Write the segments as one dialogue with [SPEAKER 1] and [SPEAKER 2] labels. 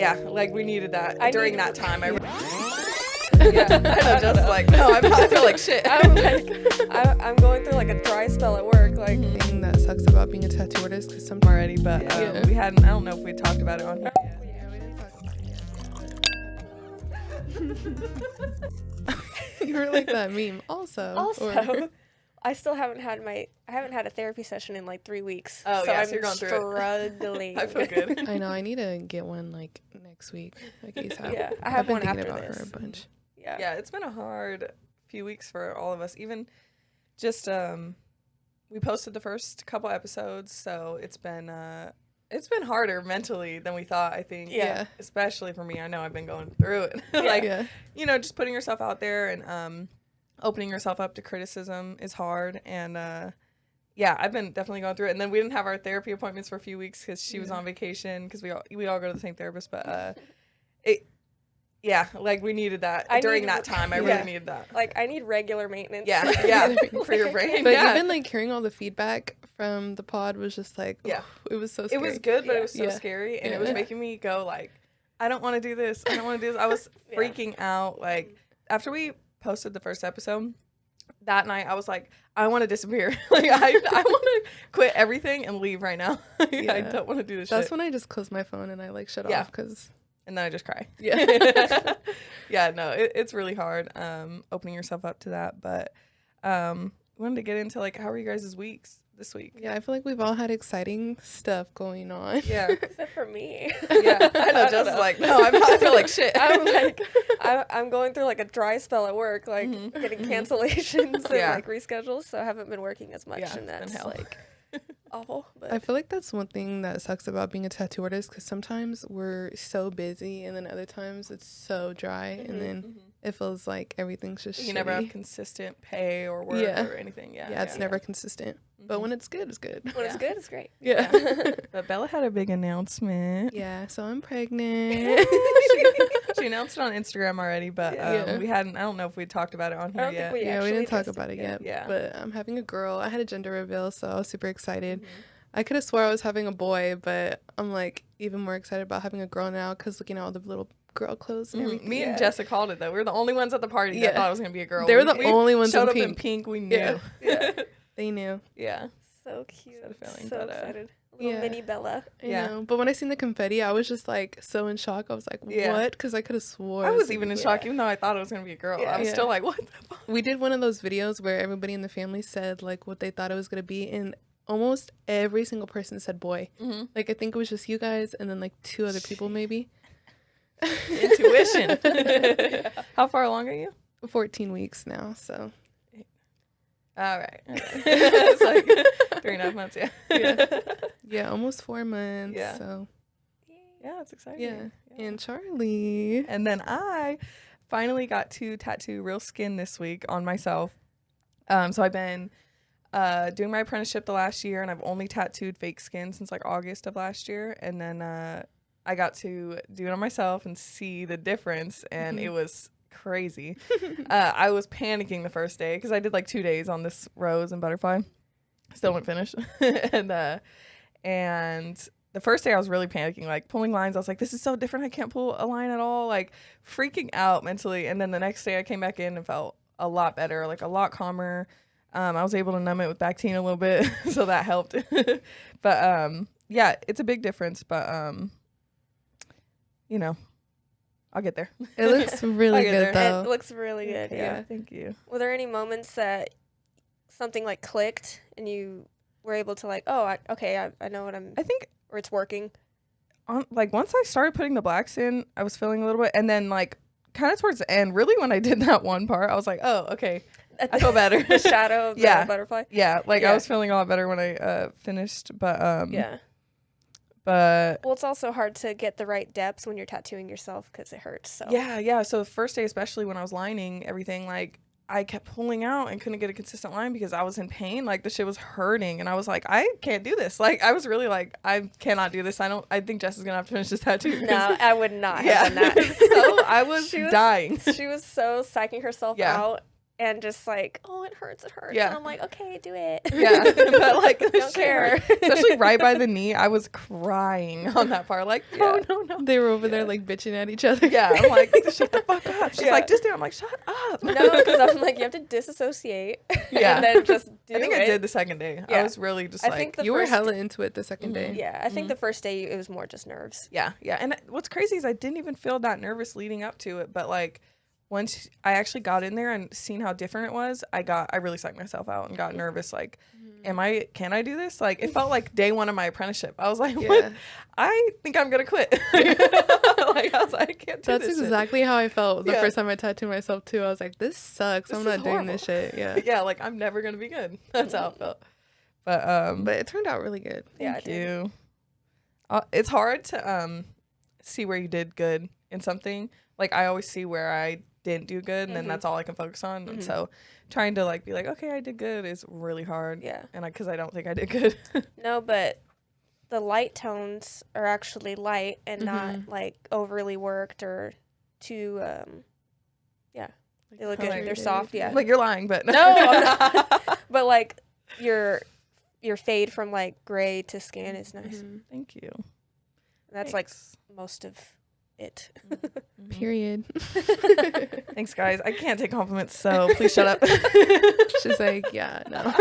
[SPEAKER 1] Yeah, like we needed that during that time. I feel like shit.
[SPEAKER 2] I'm going through like a dry spell at work. Like,
[SPEAKER 3] thing that sucks about being a tattoo artist because some
[SPEAKER 1] already, but we hadn't. I don't know if we talked about it on here.
[SPEAKER 3] Yeah, we didn't talk about it. You were like that meme. Also,
[SPEAKER 2] I still haven't had a therapy session in like 3 weeks.
[SPEAKER 1] Oh,
[SPEAKER 2] so
[SPEAKER 1] yeah,
[SPEAKER 2] I'm
[SPEAKER 1] so you're going through it.
[SPEAKER 2] struggling.
[SPEAKER 1] I feel good.
[SPEAKER 3] I know. I need to get one like next week, like ASAP.
[SPEAKER 2] Yeah, I
[SPEAKER 3] I've
[SPEAKER 2] have
[SPEAKER 3] been
[SPEAKER 2] one
[SPEAKER 3] thinking
[SPEAKER 2] after
[SPEAKER 3] about
[SPEAKER 2] this.
[SPEAKER 3] her a bunch.
[SPEAKER 1] Yeah, it's been a hard few weeks for all of us. Even just we posted the first couple episodes, so it's been harder mentally than we thought, I think.
[SPEAKER 3] Yeah.
[SPEAKER 1] Especially for me. I know I've been going through it. You know, just putting yourself out there and opening yourself up to criticism is hard. And I've been definitely going through it. And then we didn't have our therapy appointments for a few weeks because she was on vacation, because we all go to the same therapist. But like we needed that during that time. I really needed that.
[SPEAKER 2] Like, I need regular maintenance.
[SPEAKER 1] Yeah, for your brain.
[SPEAKER 3] But even like hearing all the feedback from the pod was just like, it was so scary.
[SPEAKER 1] It was good, but it was so scary, and it was making me go like, I don't want to do this. I don't want to do this. I was freaking out. Like, after we posted the first episode that night, I was like, I want to disappear. Like, I want to quit everything and leave right now. I don't want to do this.
[SPEAKER 3] That's when I just close my phone and I like shut off because.
[SPEAKER 1] And then I just cry.
[SPEAKER 3] Yeah.
[SPEAKER 1] No, it's really hard opening yourself up to that. But wanted to get into like, how are you guys' weeks this week?
[SPEAKER 3] Yeah, I feel like we've all had exciting stuff going on.
[SPEAKER 1] Yeah.
[SPEAKER 2] Except for me.
[SPEAKER 1] Yeah, I know. Just like, no, I feel like shit.
[SPEAKER 2] I'm going through like a dry spell at work, like getting cancellations and like reschedules. So I haven't been working as much, and that's like awful. But
[SPEAKER 3] I feel like that's one thing that sucks about being a tattoo artist, because sometimes we're so busy and then other times it's so dry and then it feels like everything's just
[SPEAKER 1] you never have consistent pay or work or anything.
[SPEAKER 3] It's never consistent, but when it's good, it's good.
[SPEAKER 2] When it's good, it's great.
[SPEAKER 1] But Bella had a big announcement.
[SPEAKER 3] So I'm pregnant.
[SPEAKER 1] She announced it on Instagram already, but we hadn't. I don't know if we talked about it on here yet.
[SPEAKER 3] We didn't talk about it yet.
[SPEAKER 1] Yeah,
[SPEAKER 3] but I'm having a girl. I had a gender reveal, so I was super excited. I could have swore I was having a boy, but I'm like even more excited about having a girl now, because looking at all the little girl clothes and everything.
[SPEAKER 1] Me and Jessica called it though. We were the only ones at the party that thought it was gonna be a girl.
[SPEAKER 3] They were the only ones
[SPEAKER 1] showed
[SPEAKER 3] in
[SPEAKER 1] up
[SPEAKER 3] pink.
[SPEAKER 1] in pink. We knew.
[SPEAKER 3] They knew.
[SPEAKER 1] Yeah.
[SPEAKER 2] So cute.
[SPEAKER 1] Feeling,
[SPEAKER 2] so excited. Little mini Bella.
[SPEAKER 3] I know. But when I seen the confetti, I was just like so in shock. I was like, what? Because I could have swore.
[SPEAKER 1] I was even in shock, even though I thought it was gonna be a girl. I was still like, what the fuck?
[SPEAKER 3] We did one of those videos where everybody in the family said like what they thought it was gonna be, and almost every single person said boy. Like, I think it was just you guys and then like 2 other people maybe.
[SPEAKER 1] Intuition. How far along are you?
[SPEAKER 3] 14 weeks now, so.
[SPEAKER 1] All right. It's like 3.5 months,
[SPEAKER 3] Yeah, almost 4 months.
[SPEAKER 1] Yeah.
[SPEAKER 3] So.
[SPEAKER 1] Yeah, it's exciting.
[SPEAKER 3] Yeah. And Charlie.
[SPEAKER 1] And then I finally got to tattoo real skin this week on myself. So I've been doing my apprenticeship the last year, and I've only tattooed fake skin since like August of last year. And then I got to do it on myself and see the difference, and it was crazy. I was panicking the first day because I did like 2 days on this rose and butterfly. Still didn't finish. And the first day I was really panicking, like pulling lines. I was like, this is so different. I can't pull a line at all, like freaking out mentally. And then the next day I came back in and felt a lot better, like a lot calmer. I was able to numb it with Bactine a little bit, so that helped. But yeah, it's a big difference, but you know, I'll get there.
[SPEAKER 3] It looks really good though.
[SPEAKER 2] It looks really good.
[SPEAKER 1] Yeah, thank you.
[SPEAKER 2] Were there any moments that something like clicked and you were able to like, I know what I think, or it's working?
[SPEAKER 1] Like once I started putting the blacks in, I was feeling a little bit, and then like kind of towards the end, really when I did that one part, I was like, oh, okay. I feel better.
[SPEAKER 2] The shadow of the butterfly.
[SPEAKER 1] Yeah, like I was feeling a lot better when I finished, but but
[SPEAKER 2] well, it's also hard to get the right depths when you're tattooing yourself because it hurts. So
[SPEAKER 1] so the first day, especially when I was lining everything, like I kept pulling out and couldn't get a consistent line because I was in pain. Like the shit was hurting, and I was like, I can't do this. Like I was really like, I cannot do this. I think Jess is gonna have to finish this tattoo.
[SPEAKER 2] No, I would not have done that.
[SPEAKER 1] So I was dying.
[SPEAKER 2] She was so psyching herself out. and just like, oh, it hurts.
[SPEAKER 1] Yeah.
[SPEAKER 2] And I'm like, okay, do it.
[SPEAKER 1] Yeah. But like,
[SPEAKER 2] don't care.
[SPEAKER 1] Especially right by the knee. I was crying on that part. Like, oh, no.
[SPEAKER 3] They were over there like bitching at each other.
[SPEAKER 1] Yeah. I'm like, shut the fuck up. She's like, just do it. I'm like, shut up.
[SPEAKER 2] No, because I'm like, you have to disassociate.
[SPEAKER 1] Yeah.
[SPEAKER 2] And then just do it.
[SPEAKER 1] I think I did the second day.
[SPEAKER 2] Yeah.
[SPEAKER 1] I was really just
[SPEAKER 2] I
[SPEAKER 1] like.
[SPEAKER 2] think
[SPEAKER 3] You were hella into it the second day.
[SPEAKER 2] Yeah. I think the first day it was more just nerves.
[SPEAKER 1] Yeah. And what's crazy is I didn't even feel that nervous leading up to it. But like, once I actually got in there and seen how different it was, I really psyched myself out and got nervous. Like, can I do this? Like, it felt like day one of my apprenticeship. I was like, what? I think I'm going to quit. Like, I was like, I can't do
[SPEAKER 3] That's
[SPEAKER 1] this
[SPEAKER 3] exactly how I felt the first time I tattooed myself too. I was like, this sucks. I'm not doing this shit. Yeah.
[SPEAKER 1] Yeah, like, I'm never going to be good. That's how it felt. But
[SPEAKER 3] it turned out really good.
[SPEAKER 1] Thank you. It's hard to see where you did good in something. Like, I always see where I didn't do good, and then that's all I can focus on. And so trying to like be like, okay, I did good is really hard.
[SPEAKER 2] Yeah.
[SPEAKER 1] And because I don't think I did good.
[SPEAKER 2] No, but the light tones are actually light and not like overly worked or too they look good. They're soft. Yeah.
[SPEAKER 1] Like, you're lying, but
[SPEAKER 2] no, I'm not. But like your fade from like gray to skin is nice.
[SPEAKER 1] Thank you.
[SPEAKER 2] That's like most of it.
[SPEAKER 3] Period.
[SPEAKER 1] Thanks, guys. I can't take compliments, so please shut up.
[SPEAKER 3] She's like, yeah, no.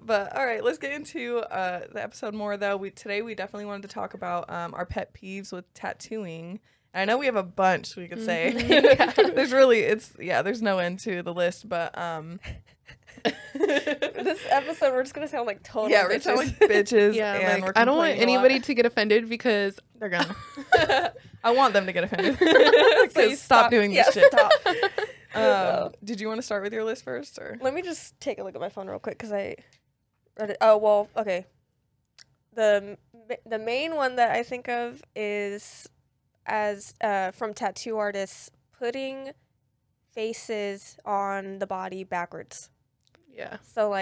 [SPEAKER 1] But all right, let's get into the episode more though. Today we definitely wanted to talk about our pet peeves with tattooing. And I know we have a bunch we could say. There's no end to the list, but
[SPEAKER 2] this episode we're just gonna sound like total
[SPEAKER 1] we're gonna sound like bitches.
[SPEAKER 3] Yeah,
[SPEAKER 1] and
[SPEAKER 3] like, I don't want anybody to get offended because
[SPEAKER 1] they're gonna. I want them to get offended.
[SPEAKER 2] So
[SPEAKER 1] stop doing this shit.
[SPEAKER 2] Stop.
[SPEAKER 1] Did you want to start with your list first, or?
[SPEAKER 2] Let me just take a look at my phone real quick because I read it. Oh well, okay. The main one that I think of is as from tattoo artists putting faces on the body backwards.
[SPEAKER 3] Yeah.
[SPEAKER 2] So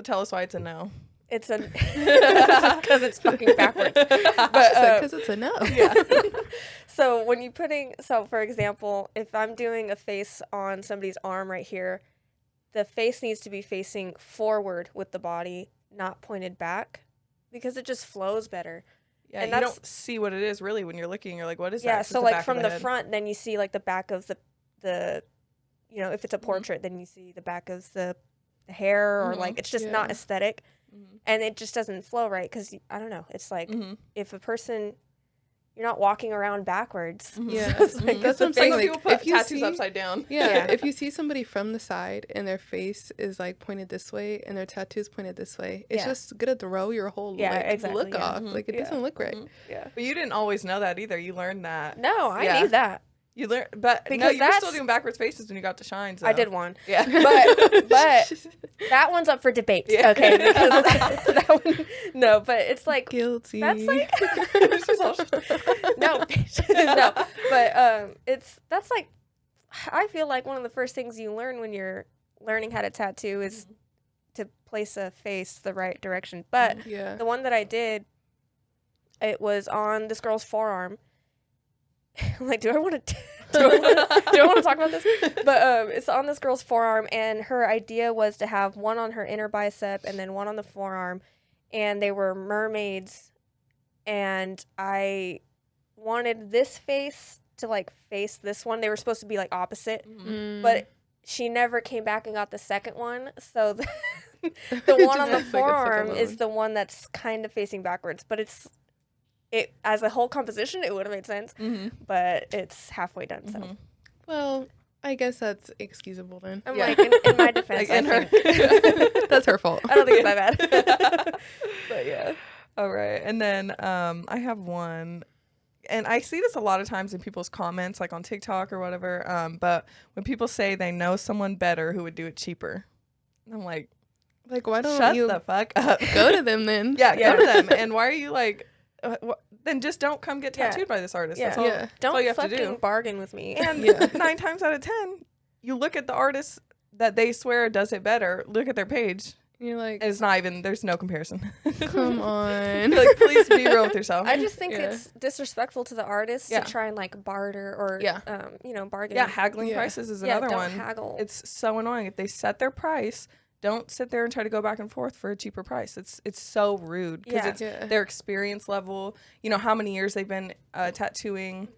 [SPEAKER 1] tell us why it's a no.
[SPEAKER 2] It's a because it's fucking backwards. But
[SPEAKER 3] because it's a no.
[SPEAKER 2] Yeah. So when for example, if I'm doing a face on somebody's arm right here, the face needs to be facing forward with the body, not pointed back, because it just flows better.
[SPEAKER 1] Yeah,
[SPEAKER 2] and
[SPEAKER 1] you don't see what it is really when you're looking. You're like, what is that?
[SPEAKER 2] Yeah,
[SPEAKER 1] It's
[SPEAKER 2] so
[SPEAKER 1] the
[SPEAKER 2] like
[SPEAKER 1] back
[SPEAKER 2] from
[SPEAKER 1] of
[SPEAKER 2] the
[SPEAKER 1] head.
[SPEAKER 2] front, then you see like the back of the if it's a portrait, then you see the back of the hair, or like it's just not aesthetic, and it just doesn't flow right because I don't know. It's like if a person, you're not walking around backwards.
[SPEAKER 3] Yeah,
[SPEAKER 2] It's like,
[SPEAKER 3] that's what I'm saying. Like,
[SPEAKER 1] people put
[SPEAKER 3] if you
[SPEAKER 1] tattoos
[SPEAKER 3] see,
[SPEAKER 1] upside down.
[SPEAKER 3] Yeah, if you see somebody from the side and their face is like pointed this way and their tattoo's pointed this way, it's just gonna throw your whole look off. Like it doesn't look right.
[SPEAKER 2] Yeah,
[SPEAKER 1] but you didn't always know that either. You learned that.
[SPEAKER 2] no, I knew that.
[SPEAKER 1] You learned, but
[SPEAKER 2] Because
[SPEAKER 1] no, you were
[SPEAKER 2] that's-
[SPEAKER 1] still doing backwards faces when you got to Shines.
[SPEAKER 2] I did one.
[SPEAKER 1] Yeah,
[SPEAKER 2] but that one's up for debate.
[SPEAKER 1] Yeah.
[SPEAKER 2] Okay, because that one, no, but it's like
[SPEAKER 3] Guilty.
[SPEAKER 2] that's like no, no, but that's like I feel like one of the first things you learn when you're learning how to tattoo is to place a face the right direction. But the one that I did, it was on this girl's forearm. Like, do I want to talk about this? But it's on this girl's forearm, and her idea was to have one on her inner bicep and then one on the forearm, and they were mermaids, and I wanted this face to like face this one. They were supposed to be like opposite, but she never came back and got the second one, so the one on the forearm is the one that's kind of facing backwards, but it as a whole composition, it would have made sense, but it's halfway done. So,
[SPEAKER 3] well, I guess that's excusable then.
[SPEAKER 2] I'm like, in my defense,
[SPEAKER 1] like
[SPEAKER 3] that's her fault.
[SPEAKER 2] I don't think it's that bad. But yeah.
[SPEAKER 1] All right, and then I have one, and I see this a lot of times in people's comments, like on TikTok or whatever. But when people say they know someone better who would do it cheaper, I'm like,
[SPEAKER 3] why don't
[SPEAKER 1] shut
[SPEAKER 3] you
[SPEAKER 1] the fuck up?
[SPEAKER 3] go to them then?
[SPEAKER 1] Yeah, go to them. And why are you like? Then just don't come get tattooed by this artist.
[SPEAKER 2] Yeah.
[SPEAKER 1] That's all, that's all you have to do.
[SPEAKER 2] Don't bargain with me.
[SPEAKER 1] And 9 times out of 10, you look at the artist that they swear does it better. Look at their page.
[SPEAKER 3] You're like,
[SPEAKER 1] it's not even, there's no comparison.
[SPEAKER 3] come on.
[SPEAKER 1] Like, please be real with yourself.
[SPEAKER 2] I just think it's disrespectful to the artist
[SPEAKER 1] Yeah.
[SPEAKER 2] to try and like barter or bargain.
[SPEAKER 1] Yeah, haggling
[SPEAKER 3] Yeah.
[SPEAKER 1] prices is
[SPEAKER 2] Yeah,
[SPEAKER 1] another
[SPEAKER 2] don't
[SPEAKER 1] one.
[SPEAKER 2] haggle.
[SPEAKER 1] It's so annoying. If they set their price, don't sit there and try to go back and forth for a cheaper price. It's so rude because it's their experience level. You know how many years they've been tattooing.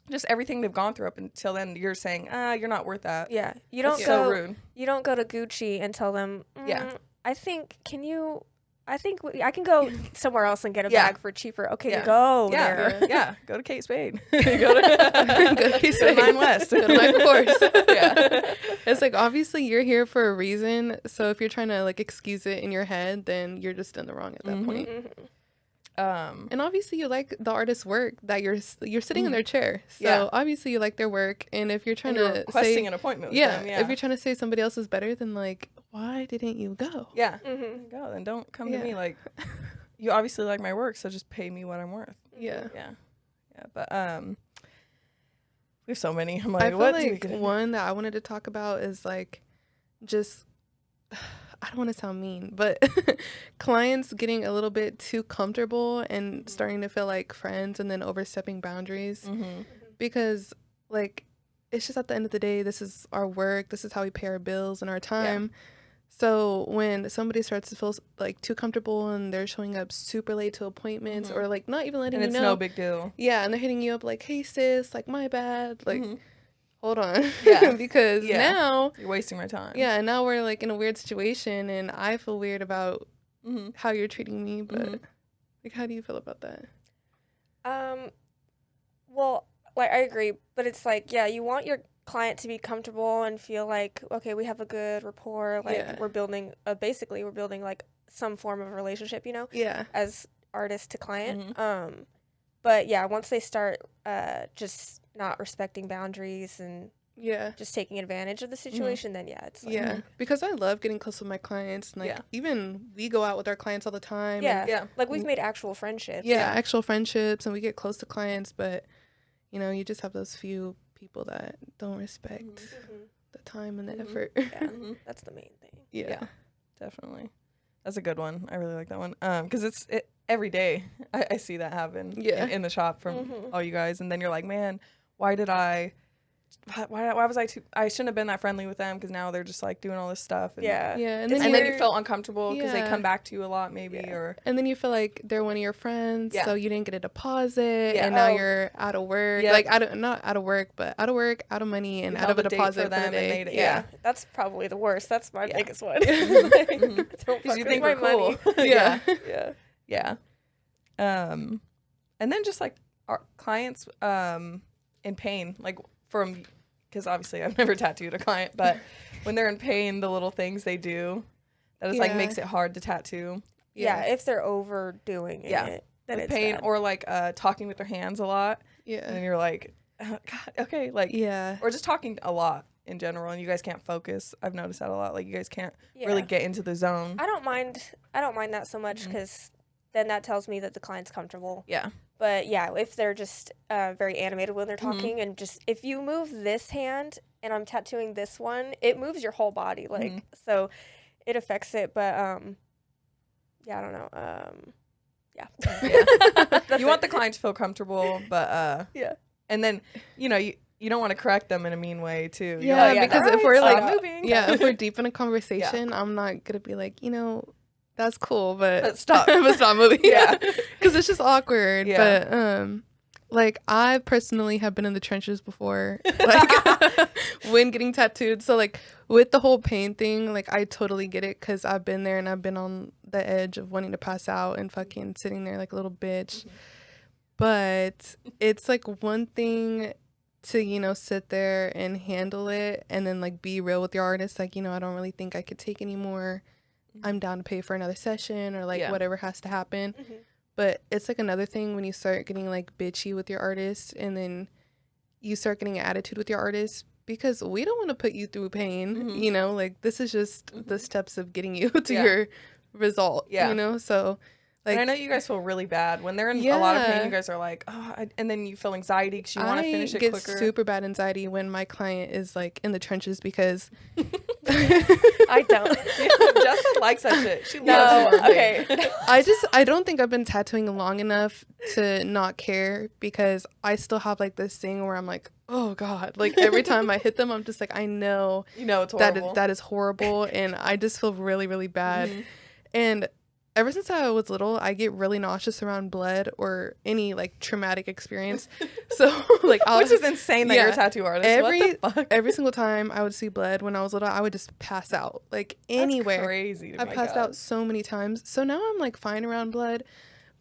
[SPEAKER 1] Just everything they've gone through up until then. You're saying, you're not worth that.
[SPEAKER 2] Yeah, you don't
[SPEAKER 1] It's
[SPEAKER 2] go.
[SPEAKER 1] so rude.
[SPEAKER 2] You don't go to Gucci and tell them.
[SPEAKER 1] Yeah.
[SPEAKER 2] I think I can go somewhere else and get a
[SPEAKER 1] Yeah.
[SPEAKER 2] bag for cheaper. Okay,
[SPEAKER 1] Yeah.
[SPEAKER 2] go
[SPEAKER 1] Yeah,
[SPEAKER 2] there.
[SPEAKER 1] yeah. Go to Kate Spade. go to
[SPEAKER 3] Kate Spade.
[SPEAKER 1] Mine West.
[SPEAKER 3] Go to Michael Kors.
[SPEAKER 1] Yeah.
[SPEAKER 3] It's like, obviously you're here for a reason. So if you're trying to like excuse it in your head, then you're just in the wrong at that point. And obviously you like the artist's work that you're sitting in their chair. So obviously you like their work. And if you're trying to
[SPEAKER 1] requesting an appointment with them,
[SPEAKER 3] if you're trying to say somebody else is better, then like, why didn't you go?
[SPEAKER 1] Yeah. Go. Then don't come to me like, you obviously like my work, so just pay me what I'm worth.
[SPEAKER 3] Yeah.
[SPEAKER 1] Yeah. But we have so many. I'm like,
[SPEAKER 3] I feel
[SPEAKER 1] what?
[SPEAKER 3] like one that I wanted to talk about is like, just, I don't want to sound mean, but clients getting a little bit too comfortable and starting to feel like friends and then overstepping boundaries, because like, it's just at the end of the day, this is our work. This is how we pay our bills and our time. So when somebody starts to feel like too comfortable and they're showing up super late to appointments or like not even letting
[SPEAKER 1] and
[SPEAKER 3] you
[SPEAKER 1] it's
[SPEAKER 3] know.
[SPEAKER 1] no big deal.
[SPEAKER 3] Yeah, and they're hitting you up like, hey sis, like my bad. Like, hold on.
[SPEAKER 1] Yeah.
[SPEAKER 3] Because now
[SPEAKER 1] you're wasting my time.
[SPEAKER 3] Yeah, and now we're like in a weird situation and I feel weird about how you're treating me, but like, how do you feel about that?
[SPEAKER 2] Well, like I agree, but it's like, you want your client to be comfortable and feel like, okay, we have a good rapport, like we're building basically we're building like some form of relationship, you know, as artist to client. But once they start just not respecting boundaries and just taking advantage of the situation, then it's like,
[SPEAKER 3] because I love getting close with my clients, and like even we go out with our clients all the time,
[SPEAKER 2] like we've made actual friendships,
[SPEAKER 3] actual friendships, and we get close to clients, but you know, you just have those few people that don't respect the time and the effort.
[SPEAKER 2] That's the main thing.
[SPEAKER 1] Yeah, definitely. That's a good one. I really like that one. Because it's every day I see that happen in the shop from all you guys, and then you're like, man, why was I shouldn't have been that friendly with them, because now they're just like doing all this stuff. And
[SPEAKER 3] and
[SPEAKER 1] then you feel uncomfortable because they come back to you a lot, maybe, or
[SPEAKER 3] and then you feel like they're one of your friends, so you didn't get a deposit, and now you're out of work, like not out of work, but out of work, out of money, and out of a deposit for them.
[SPEAKER 2] That's probably the worst. That's my biggest one.
[SPEAKER 1] Because you think we're cool. Yeah. And then just like our clients in pain, like because obviously I've never tattooed a client, but when they're in pain, the little things they do that is like makes it hard to tattoo.
[SPEAKER 2] If they're overdoing it, then
[SPEAKER 1] like
[SPEAKER 2] it's
[SPEAKER 1] pain,
[SPEAKER 2] bad.
[SPEAKER 1] or like talking with their hands a lot. And you're like, God, okay, like or just talking a lot in general, and you guys can't focus. I've noticed that a lot. Like you guys can't really get into the zone.
[SPEAKER 2] I don't mind that so much, because then that tells me that the client's comfortable. But if they're just very animated when they're talking, and just if you move this hand and I'm tattooing this one, it moves your whole body, like so it affects it. But I don't know.
[SPEAKER 1] You want the client to feel comfortable, but and then you know you don't want to correct them in a mean way too.
[SPEAKER 3] Because if we're like
[SPEAKER 1] moving,
[SPEAKER 3] if we're deep in a conversation, I'm not gonna be like, you know, that's cool, but
[SPEAKER 1] stop.
[SPEAKER 3] But stop moving. Because it's just awkward. But like I personally have been in the trenches before, like when getting tattooed. So like with the whole pain thing, like I totally get it, because I've been there and I've been on the edge of wanting to pass out and fucking sitting there like a little bitch. But it's like one thing to, you know, sit there and handle it and then like be real with your artist, like, you know, I don't really think I could take anymore. I'm down to pay for another session, or like whatever has to happen. But it's like another thing when you start getting like bitchy with your artist, and then you start getting an attitude with your artist, because we don't want to put you through pain, you know, like this is just the steps of getting you to your result, you know. So like,
[SPEAKER 1] and I know you guys feel really bad when they're in a lot of pain. You guys are like, and then you feel anxiety because you want to finish it quicker.
[SPEAKER 3] I get super bad anxiety when my client is like in the trenches, because
[SPEAKER 2] I don't.
[SPEAKER 1] Justin likes that shit. She loves it.
[SPEAKER 2] Okay.
[SPEAKER 3] I don't think I've been tattooing long enough to not care, because I still have like this thing where I'm like, oh God, like every time I hit them, I'm just like, I know,
[SPEAKER 1] it's horrible.
[SPEAKER 3] that is horrible, and I just feel really, really bad. And ever since I was little, I get really nauseous around blood or any like traumatic experience. So like,
[SPEAKER 1] which is insane that you're a tattoo artist. What the fuck?
[SPEAKER 3] Every single time I would see blood when I was little, I would just pass out like anywhere.
[SPEAKER 1] That's crazy.
[SPEAKER 3] I passed out so many times. So now I'm like fine around blood.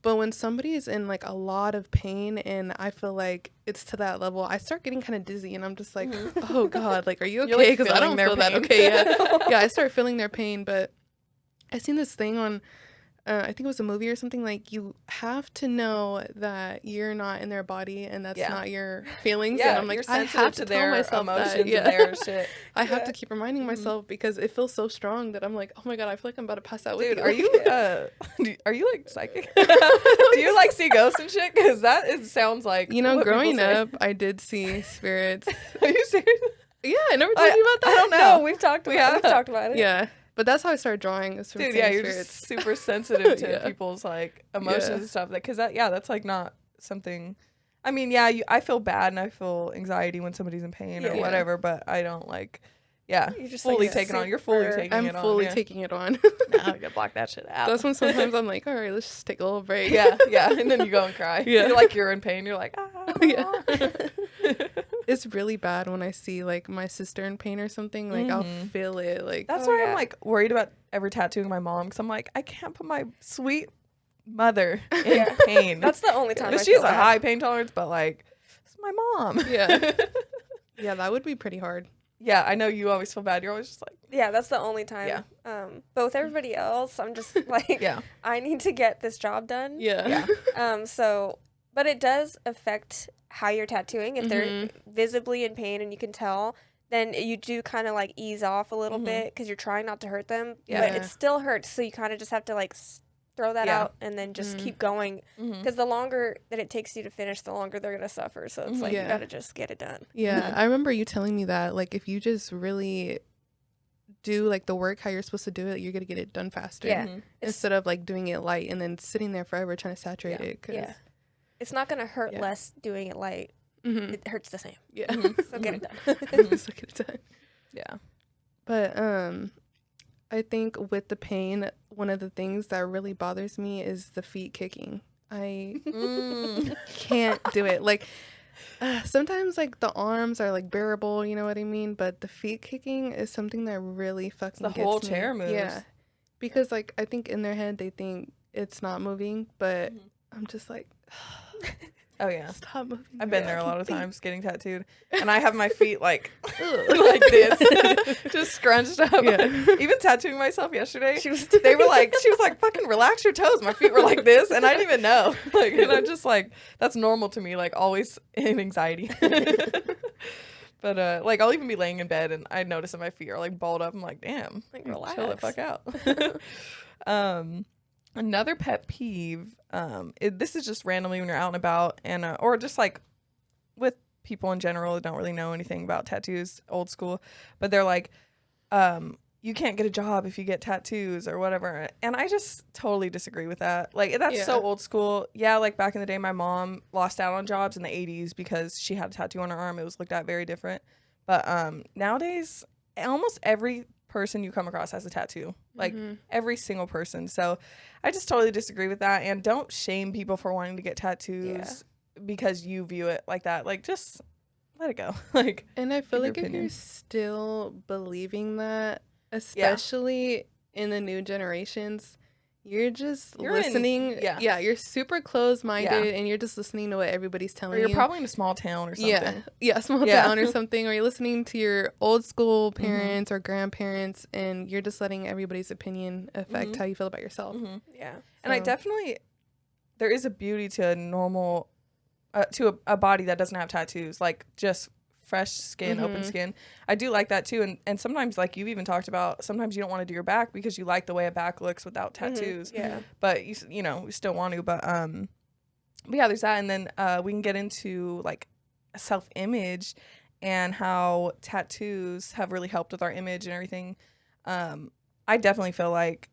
[SPEAKER 3] But when somebody is in like a lot of pain and I feel like it's to that level, I start getting kind of dizzy, and I'm just like, oh God, like, are you okay? Because I don't feel that okay. Yeah, I start feeling their pain. But I seen this thing on, I think it was a movie or something, like you have to know that you're not in their body and that's not your feelings.
[SPEAKER 1] Yeah,
[SPEAKER 3] and I'm like,
[SPEAKER 1] I have to tell myself
[SPEAKER 3] emotions
[SPEAKER 1] and their shit.
[SPEAKER 3] I have to keep reminding myself, because it feels so strong that I'm like, oh my God, I feel like I'm about to pass out with you.
[SPEAKER 1] Are you like psychic? Do you like see ghosts and shit? Because sounds like,
[SPEAKER 3] growing up, I did see spirits.
[SPEAKER 1] Are you serious?
[SPEAKER 3] Yeah, I never told you about that.
[SPEAKER 2] I don't know. We've talked about it.
[SPEAKER 3] Yeah. But that's how I started drawing. Is from
[SPEAKER 1] Dude,
[SPEAKER 3] you're
[SPEAKER 1] spirits. Just super sensitive to people's like emotions and stuff. Because that's like not something. I mean, I feel bad and I feel anxiety when somebody's in pain or whatever, but I don't like. Yeah,
[SPEAKER 2] you're just
[SPEAKER 1] fully
[SPEAKER 2] like
[SPEAKER 1] taking on. You're fully taking it on.
[SPEAKER 3] I'm fully taking it on.
[SPEAKER 1] Now I gotta block that shit out.
[SPEAKER 3] That's when sometimes I'm like, all right, let's just take a little break.
[SPEAKER 1] Yeah, and then you go and cry.
[SPEAKER 3] Yeah,
[SPEAKER 1] you're in pain. You're like,
[SPEAKER 3] yeah. It's really bad when I see like my sister in pain or something. Like I'll feel it. Like
[SPEAKER 1] that's why I'm like worried about ever tattooing my mom, because I'm like, I can't put my sweet mother in pain.
[SPEAKER 2] That's the only time.
[SPEAKER 1] She has a high pain tolerance, but like, it's my mom.
[SPEAKER 3] Yeah, yeah, that would be pretty hard.
[SPEAKER 1] Yeah, I know you always feel bad. You're always just like...
[SPEAKER 2] Yeah, that's the only time.
[SPEAKER 1] Yeah.
[SPEAKER 2] But with everybody else, I'm just like, I need to get this job done.
[SPEAKER 3] Yeah.
[SPEAKER 2] But it does affect how you're tattooing. If they're visibly in pain and you can tell, then you do kind of like ease off a little bit, because you're trying not to hurt them. Yeah. But it still hurts, so you kind of just have to like throw that out and then just keep going, because the longer that it takes you to finish, the longer they're gonna suffer. So it's like you gotta just get it done.
[SPEAKER 3] Yeah, I remember you telling me that, like, if you just really do like the work how you're supposed to do it, you're gonna get it done faster.
[SPEAKER 2] Yeah,
[SPEAKER 3] instead of like doing it light and then sitting there forever trying to saturate it. Cause
[SPEAKER 2] it's not gonna hurt less doing it light. It hurts the same.
[SPEAKER 3] Yeah,
[SPEAKER 2] so get it done.
[SPEAKER 3] So get it done.
[SPEAKER 1] Yeah,
[SPEAKER 3] but I think with the pain, one of the things that really bothers me is the feet kicking. I can't do it. Like, sometimes, like, the arms are, like, bearable, you know what I mean? But the feet kicking is something that really fucking gets me.
[SPEAKER 1] The whole chair moves.
[SPEAKER 3] Yeah. Because, like, I think in their head they think it's not moving, but I'm just like...
[SPEAKER 1] Oh yeah,
[SPEAKER 3] stop moving.
[SPEAKER 1] I've been there a lot of times getting tattooed, and I have my feet like like this, just scrunched up. Yeah. Even tattooing myself yesterday, she was like, fucking relax your toes. My feet were like this, and I didn't even know. Like, and I'm just like, that's normal to me. Like, always in anxiety. But like, I'll even be laying in bed, and I notice that my feet are like balled up. I'm like, damn, like, relax, chill the fuck out. Another pet peeve, this is just randomly when you're out and about, and or just like with people in general that don't really know anything about tattoos, old school, but they're like, you can't get a job if you get tattoos or whatever. And I just totally disagree with that. Like, that's so old school. Yeah, like back in the day, my mom lost out on jobs in the 80s because she had a tattoo on her arm. It was looked at very different. But nowadays, almost every person you come across has a tattoo, like every single person. So I just totally disagree with that, and don't shame people for wanting to get tattoos because you view it like that. Like, just let it go. Like,
[SPEAKER 3] and I feel like if you're still believing that, especially in the new generations, you're just listening. You're super closed-minded, and you're just listening to what everybody's telling you.
[SPEAKER 1] Or you're probably in a small town or something.
[SPEAKER 3] Small town or something. Or you're listening to your old school parents or grandparents, and you're just letting everybody's opinion affect how you feel about yourself.
[SPEAKER 2] Yeah.
[SPEAKER 1] And I definitely, there is a beauty to a normal, to a body that doesn't have tattoos, like just fresh skin, open skin. I do like that too. And sometimes, like you've even talked about, sometimes you don't want to do your back because you like the way a back looks without tattoos. But you know, we still want to. But yeah, there's that. And then we can get into like self-image. and how tattoos have really helped with our image and everything. I definitely feel like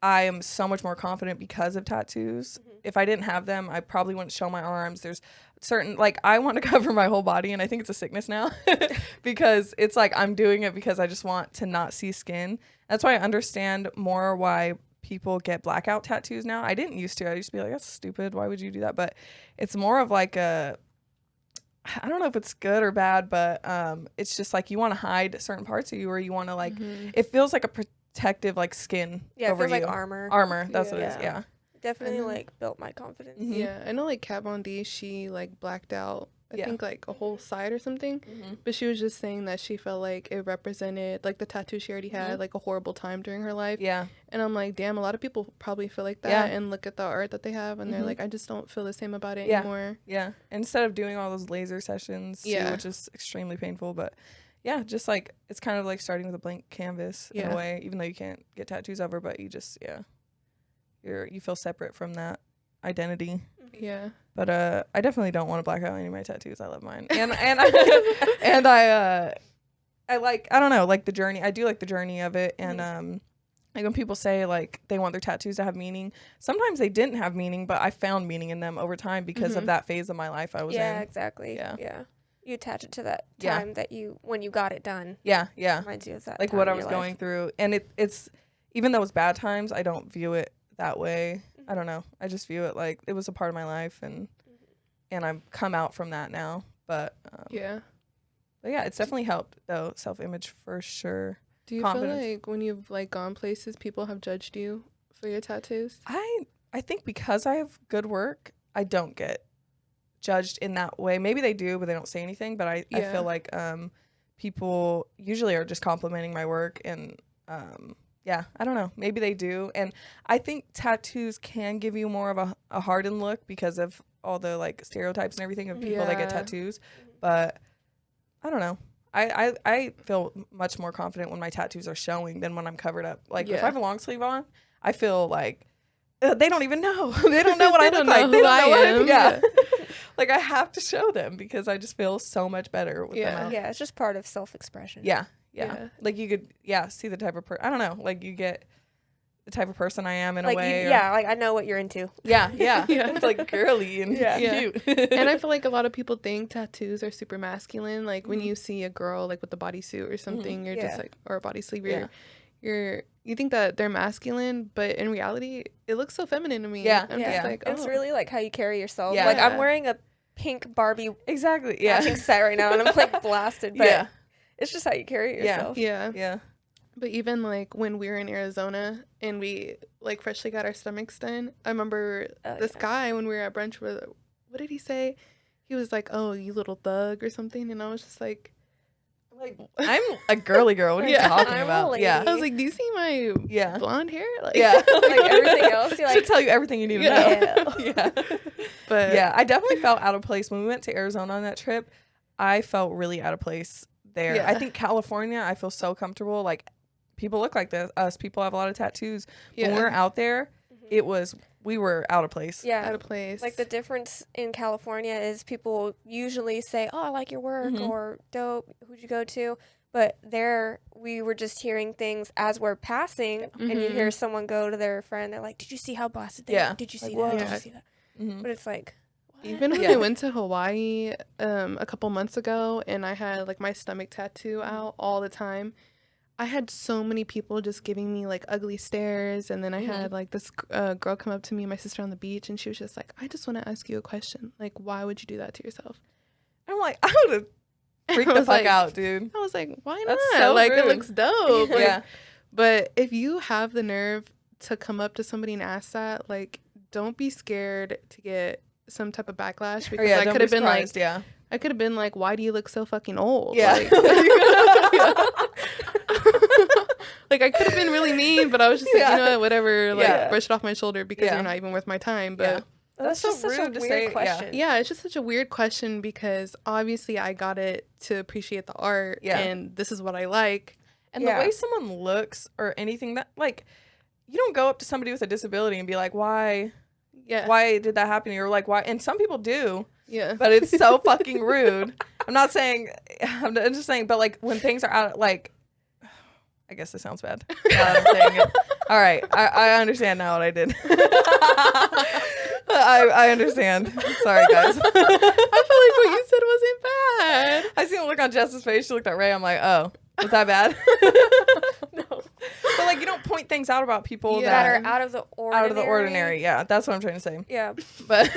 [SPEAKER 1] I am so much more confident because of tattoos. If I didn't have them, I probably wouldn't show my arms. There's certain, like, I want to cover my whole body, and I think it's a sickness now because it's like I'm doing it because I just want to not see skin. That's why I understand more why people get blackout tattoos now. I didn't used to. I used to be like, that's stupid. Why would you do that? But it's more of like I don't know if it's good or bad, but it's just like you want to hide certain parts of you, or you want to like, it feels like a protective like skin over
[SPEAKER 2] it feels
[SPEAKER 1] you.
[SPEAKER 2] like armor.
[SPEAKER 1] That's what it is. Yeah.
[SPEAKER 2] Definitely like built my confidence.
[SPEAKER 3] Yeah, I know like Kat Von D, she like blacked out I think like a whole side or something, but she was just saying that she felt like it represented like the tattoo she already had like a horrible time during her life. And I'm like, damn, a lot of people probably feel like that and look at the art that they have and they're like, I just don't feel the same about it anymore.
[SPEAKER 1] Instead of doing all those laser sessions too, which is extremely painful, but just like it's kind of like starting with a blank canvas in a way, even though you can't get tattoos over, but you just you feel separate from that identity. But I definitely don't want to black out any of my tattoos. I love mine, and I like, I don't know, like the journey. I do like the journey of it, and like when people say like they want their tattoos to have meaning, sometimes they didn't have meaning, but I found meaning in them over time because of that phase of my life I was in.
[SPEAKER 2] Exactly. You attach it to that time that when you got it done.
[SPEAKER 1] Reminds
[SPEAKER 2] you of that,
[SPEAKER 1] like what I was going through, and it's even though it's bad times, I don't view it that way. I don't know. I just view it like it was a part of my life, and I've come out from that now. But it's definitely helped though, self-image for sure.
[SPEAKER 3] Do you feel like when you've like gone places, people have judged you for your tattoos?
[SPEAKER 1] I think because I have good work, I don't get judged in that way. Maybe they do, but they don't say anything. But I feel like people usually are just complimenting my work, and I don't know. Maybe they do. And I think tattoos can give you more of a hardened look because of all the like stereotypes and everything of people that get tattoos. But I don't know. I feel much more confident when my tattoos are showing than when I'm covered up. Like if I have a long sleeve on, I feel like they don't even know. They don't know what I look like. They don't know who I am. Like I have to show them because I just feel so much better with them out.
[SPEAKER 2] It's just part of self-expression.
[SPEAKER 1] Like you could see the type of I don't know, like you get the type of person I am in
[SPEAKER 2] like
[SPEAKER 1] a way.
[SPEAKER 2] Like I know what you're into.
[SPEAKER 1] It's like girly and cute.
[SPEAKER 3] And I feel like a lot of people think tattoos are super masculine. Like when you see a girl like with a bodysuit or something, you're just like, or a body sleeve, you think that they're masculine, but in reality, it looks so feminine to me. I'm just like,
[SPEAKER 2] it's really like how you carry yourself. Like I'm wearing a pink Barbie matching set right now, and I'm like blasted, but it's just how you carry yourself.
[SPEAKER 3] But even like when we were in Arizona and we like freshly got our stomachs done, I remember this guy when we were at brunch with, what did he say? He was like, "Oh, you little thug" or something, and I was just like
[SPEAKER 1] I'm a girly girl. What are you talking about?
[SPEAKER 3] I was like, do you see my blonde hair? Like,
[SPEAKER 2] like everything else. You're like,
[SPEAKER 1] should tell you everything you need to know. But I definitely felt out of place when we went to Arizona on that trip. I felt really out of place there. I think California, I feel so comfortable. Like people look like us. People have a lot of tattoos. When we were out there, we were out of place.
[SPEAKER 3] Out of place.
[SPEAKER 2] Like the difference in California is people usually say, "Oh, I like your work," or "Dope, who'd you go to?" But there, we were just hearing things as we're passing, and you hear someone go to their friend. They're like, "Did you see how blasted they are? Did you see that? Did you see that?" But it's like, what?
[SPEAKER 3] Even when I went to Hawaii a couple months ago, and I had like my stomach tattoo out all the time, I had so many people just giving me like ugly stares, and then I had like this girl come up to me, my sister, on the beach, and she was just like, "I just want to ask you a question. Like, why would you do that to yourself?"
[SPEAKER 1] I'm like, I would have freaked the fuck out, dude.
[SPEAKER 3] I was like, why not?
[SPEAKER 1] That's so
[SPEAKER 3] like
[SPEAKER 1] rude.
[SPEAKER 3] It looks dope. Like, but if you have the nerve to come up to somebody and ask that, like, don't be scared to get some type of backlash, because I could have been like, I could have been like, why do you look so fucking old? Like, like I could have been really mean, but I was just like, you know what, whatever, like brush it off my shoulder because you're not even worth my time. But
[SPEAKER 2] that's just such a weird question.
[SPEAKER 3] It's just such a weird question because obviously I got it to appreciate the art and this is what I like.
[SPEAKER 1] And the way someone looks or anything, that like, you don't go up to somebody with a disability and be like, why did that happen to you? Or like, why? And some people do. But it's so fucking rude. I'm not saying I'm just saying, but like when things are out, like, I guess this sounds bad. Now I'm saying it. All right, I understand now what I did. I understand. Sorry, guys.
[SPEAKER 3] I feel like what you said wasn't bad.
[SPEAKER 1] I seen the look on Jess's face. She looked at Ray. I'm like, oh, was that bad?
[SPEAKER 2] No.
[SPEAKER 1] But like, you don't point things out about people
[SPEAKER 2] That
[SPEAKER 1] that
[SPEAKER 2] are out of the ordinary.
[SPEAKER 1] out of the ordinary. Yeah, that's what I'm trying to say.
[SPEAKER 2] Yeah.
[SPEAKER 1] But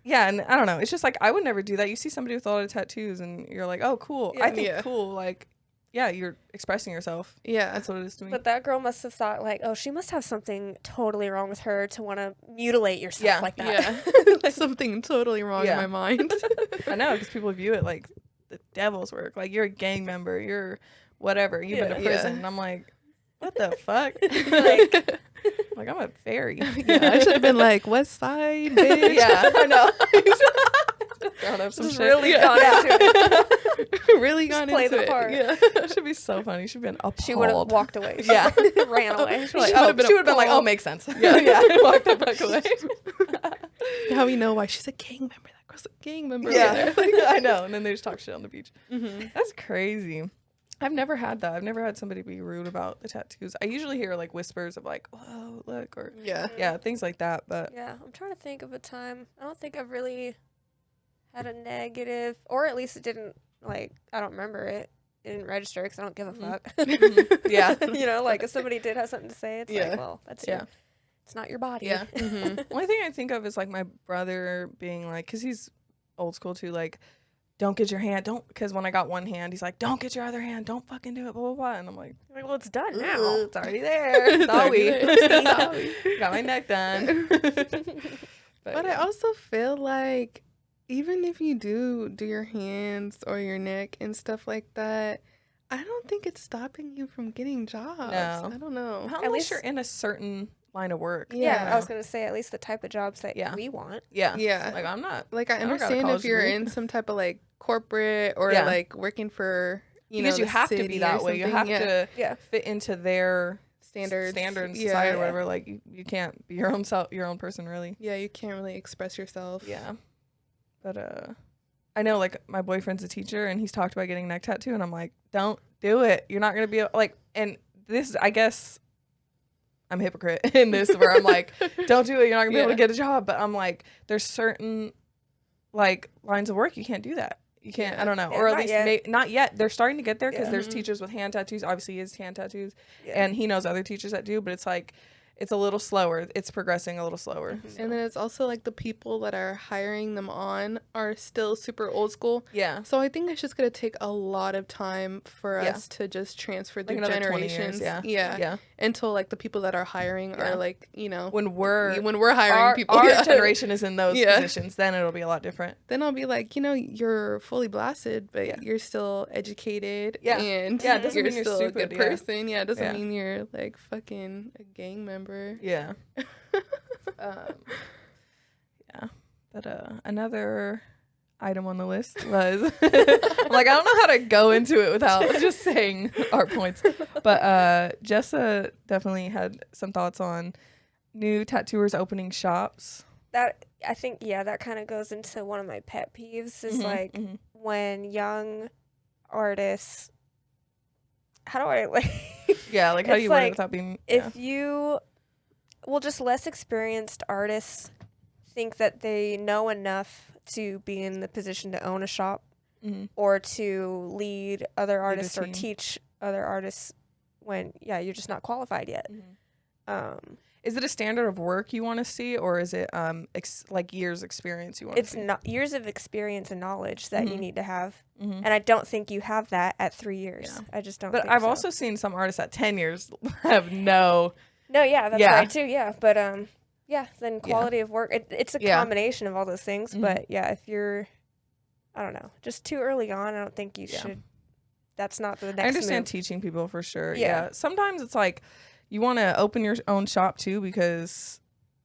[SPEAKER 1] yeah, and I don't know. It's just like I would never do that. You see somebody with a lot of tattoos, and you're like, oh, cool. I think cool. Like, yeah, you're expressing yourself.
[SPEAKER 3] Yeah,
[SPEAKER 1] That's what it is to me.
[SPEAKER 2] But that girl must have thought like, oh, she must have something totally wrong with her to want to mutilate yourself like that.
[SPEAKER 3] Yeah, something totally wrong in my mind.
[SPEAKER 1] I know, because people view it like the devil's work. Like, you're a gang member. You're whatever. You've been to prison. And I'm like, what the fuck? like I'm a fairy.
[SPEAKER 3] Yeah, I should have been like, West Side, bitch.
[SPEAKER 1] Yeah, I know. Throwing up some
[SPEAKER 2] Just
[SPEAKER 1] shit.
[SPEAKER 2] really gone into it.
[SPEAKER 3] Really gone
[SPEAKER 2] play
[SPEAKER 3] into
[SPEAKER 2] the
[SPEAKER 3] it.
[SPEAKER 2] part.
[SPEAKER 3] Yeah.
[SPEAKER 1] It should be so funny. She'd been appalled.
[SPEAKER 2] She would have walked away.
[SPEAKER 1] Yeah.
[SPEAKER 2] Ran away.
[SPEAKER 1] She would
[SPEAKER 3] She
[SPEAKER 1] have
[SPEAKER 3] would've been
[SPEAKER 1] been like, oh,
[SPEAKER 3] appalled.
[SPEAKER 1] makes sense. Yeah. Walked the fuck away.
[SPEAKER 3] Now we know why she's a gang member. That girl's a gang member.
[SPEAKER 1] Yeah. I know. And then they just talk shit on the beach.
[SPEAKER 3] Mm-hmm.
[SPEAKER 1] That's crazy. I've never had that. I've never had somebody be rude about the tattoos. I usually hear like whispers of like, "Whoa, look," or
[SPEAKER 3] Yeah.
[SPEAKER 1] things like that. But
[SPEAKER 2] Yeah, I'm trying to think of a time. I don't think I've really had a negative, or at least it didn't, like, I don't remember it. It didn't register because I don't give a fuck.
[SPEAKER 1] yeah,
[SPEAKER 2] You know, like if somebody did have something to say, it's like, well, that's it's not your body.
[SPEAKER 1] yeah.
[SPEAKER 3] Mm-hmm.
[SPEAKER 1] Only thing I think of is like my brother being like, because he's old school too, like, don't get your hand, because when I got one hand, he's like, don't get your other hand, don't fucking do it, blah, blah, blah. And I'm like,
[SPEAKER 2] Well, it's done now.
[SPEAKER 1] it's already there.
[SPEAKER 3] It's already
[SPEAKER 1] Sorry. Got my neck done.
[SPEAKER 3] But I also feel like even if you do your hands or your neck and stuff like that, I don't think it's stopping you from getting jobs.
[SPEAKER 1] No.
[SPEAKER 3] I don't know.
[SPEAKER 1] At least you're in a certain line of work.
[SPEAKER 2] Yeah, I was going to say at least the type of jobs that we want.
[SPEAKER 1] Yeah.
[SPEAKER 3] Yeah.
[SPEAKER 1] Like, I'm not.
[SPEAKER 3] Like, I
[SPEAKER 1] don't got a
[SPEAKER 3] understand
[SPEAKER 1] college
[SPEAKER 3] if you're
[SPEAKER 1] degree.
[SPEAKER 3] in some type of like corporate or like working for,
[SPEAKER 1] because
[SPEAKER 3] know,
[SPEAKER 1] you
[SPEAKER 3] the
[SPEAKER 1] have to
[SPEAKER 3] city
[SPEAKER 1] be
[SPEAKER 3] or
[SPEAKER 1] that way. You have
[SPEAKER 3] something.
[SPEAKER 1] to fit into their
[SPEAKER 3] standard
[SPEAKER 1] in society or whatever. Like, you can't be your own person, really.
[SPEAKER 3] Yeah, you can't really express yourself.
[SPEAKER 1] Yeah. But I know, like, my boyfriend's a teacher and he's talked about getting a neck tattoo, and I'm like, don't do it. You're not gonna be like, and this, I guess I'm a hypocrite in this where I'm like, don't do it. You're not gonna be able to get a job. But I'm like, there's certain like lines of work you can't do that. You can't. I don't know, or at least not yet. They're starting to get there because there's teachers with hand tattoos. Obviously, he has hand tattoos, and he knows other teachers that do. But it's like, it's a little slower. It's progressing a little slower.
[SPEAKER 3] So. And then it's also like the people that are hiring them on are still super old school.
[SPEAKER 1] Yeah.
[SPEAKER 3] So I think it's just going to take a lot of time for us to just transfer through generations. Yeah. Until like the people that are hiring are like, you know, when we're hiring people.
[SPEAKER 1] Our generation is in those positions, then it'll be a lot different.
[SPEAKER 3] Then I'll be like, you know, you're fully blasted, but you're still educated.
[SPEAKER 1] Yeah.
[SPEAKER 3] And
[SPEAKER 1] it doesn't mean you're
[SPEAKER 3] still
[SPEAKER 1] stupid,
[SPEAKER 3] a good person. Yeah. It doesn't mean you're like fucking a gang member.
[SPEAKER 1] Yeah. But another item on the list was I'm like, I don't know how to go into it without just saying our points. But Jessa definitely had some thoughts on new tattooers opening shops.
[SPEAKER 2] That, I think, that kind of goes into one of my pet peeves is like when young artists, how do I like
[SPEAKER 1] like how do you word it without being
[SPEAKER 2] if you just less experienced artists think that they know enough to be in the position to own a shop or to lead other artists or teach other artists when you're just not qualified yet.
[SPEAKER 1] Is it a standard of work you want to see, or is it like years experience you want to see?
[SPEAKER 2] It's not years of experience and knowledge that you need to have. And I don't think you have that at 3 years. I just don't think
[SPEAKER 1] I've
[SPEAKER 2] so.
[SPEAKER 1] also seen some artists at 10 years have no,
[SPEAKER 2] that's right too. Yeah. But then quality of work, it's a combination of all those things. But if you're, I don't know, just too early on, I don't think you should. That's not the next
[SPEAKER 1] I understand
[SPEAKER 2] move.
[SPEAKER 1] teaching people for sure. Yeah. Sometimes it's like you want to open your own shop too because,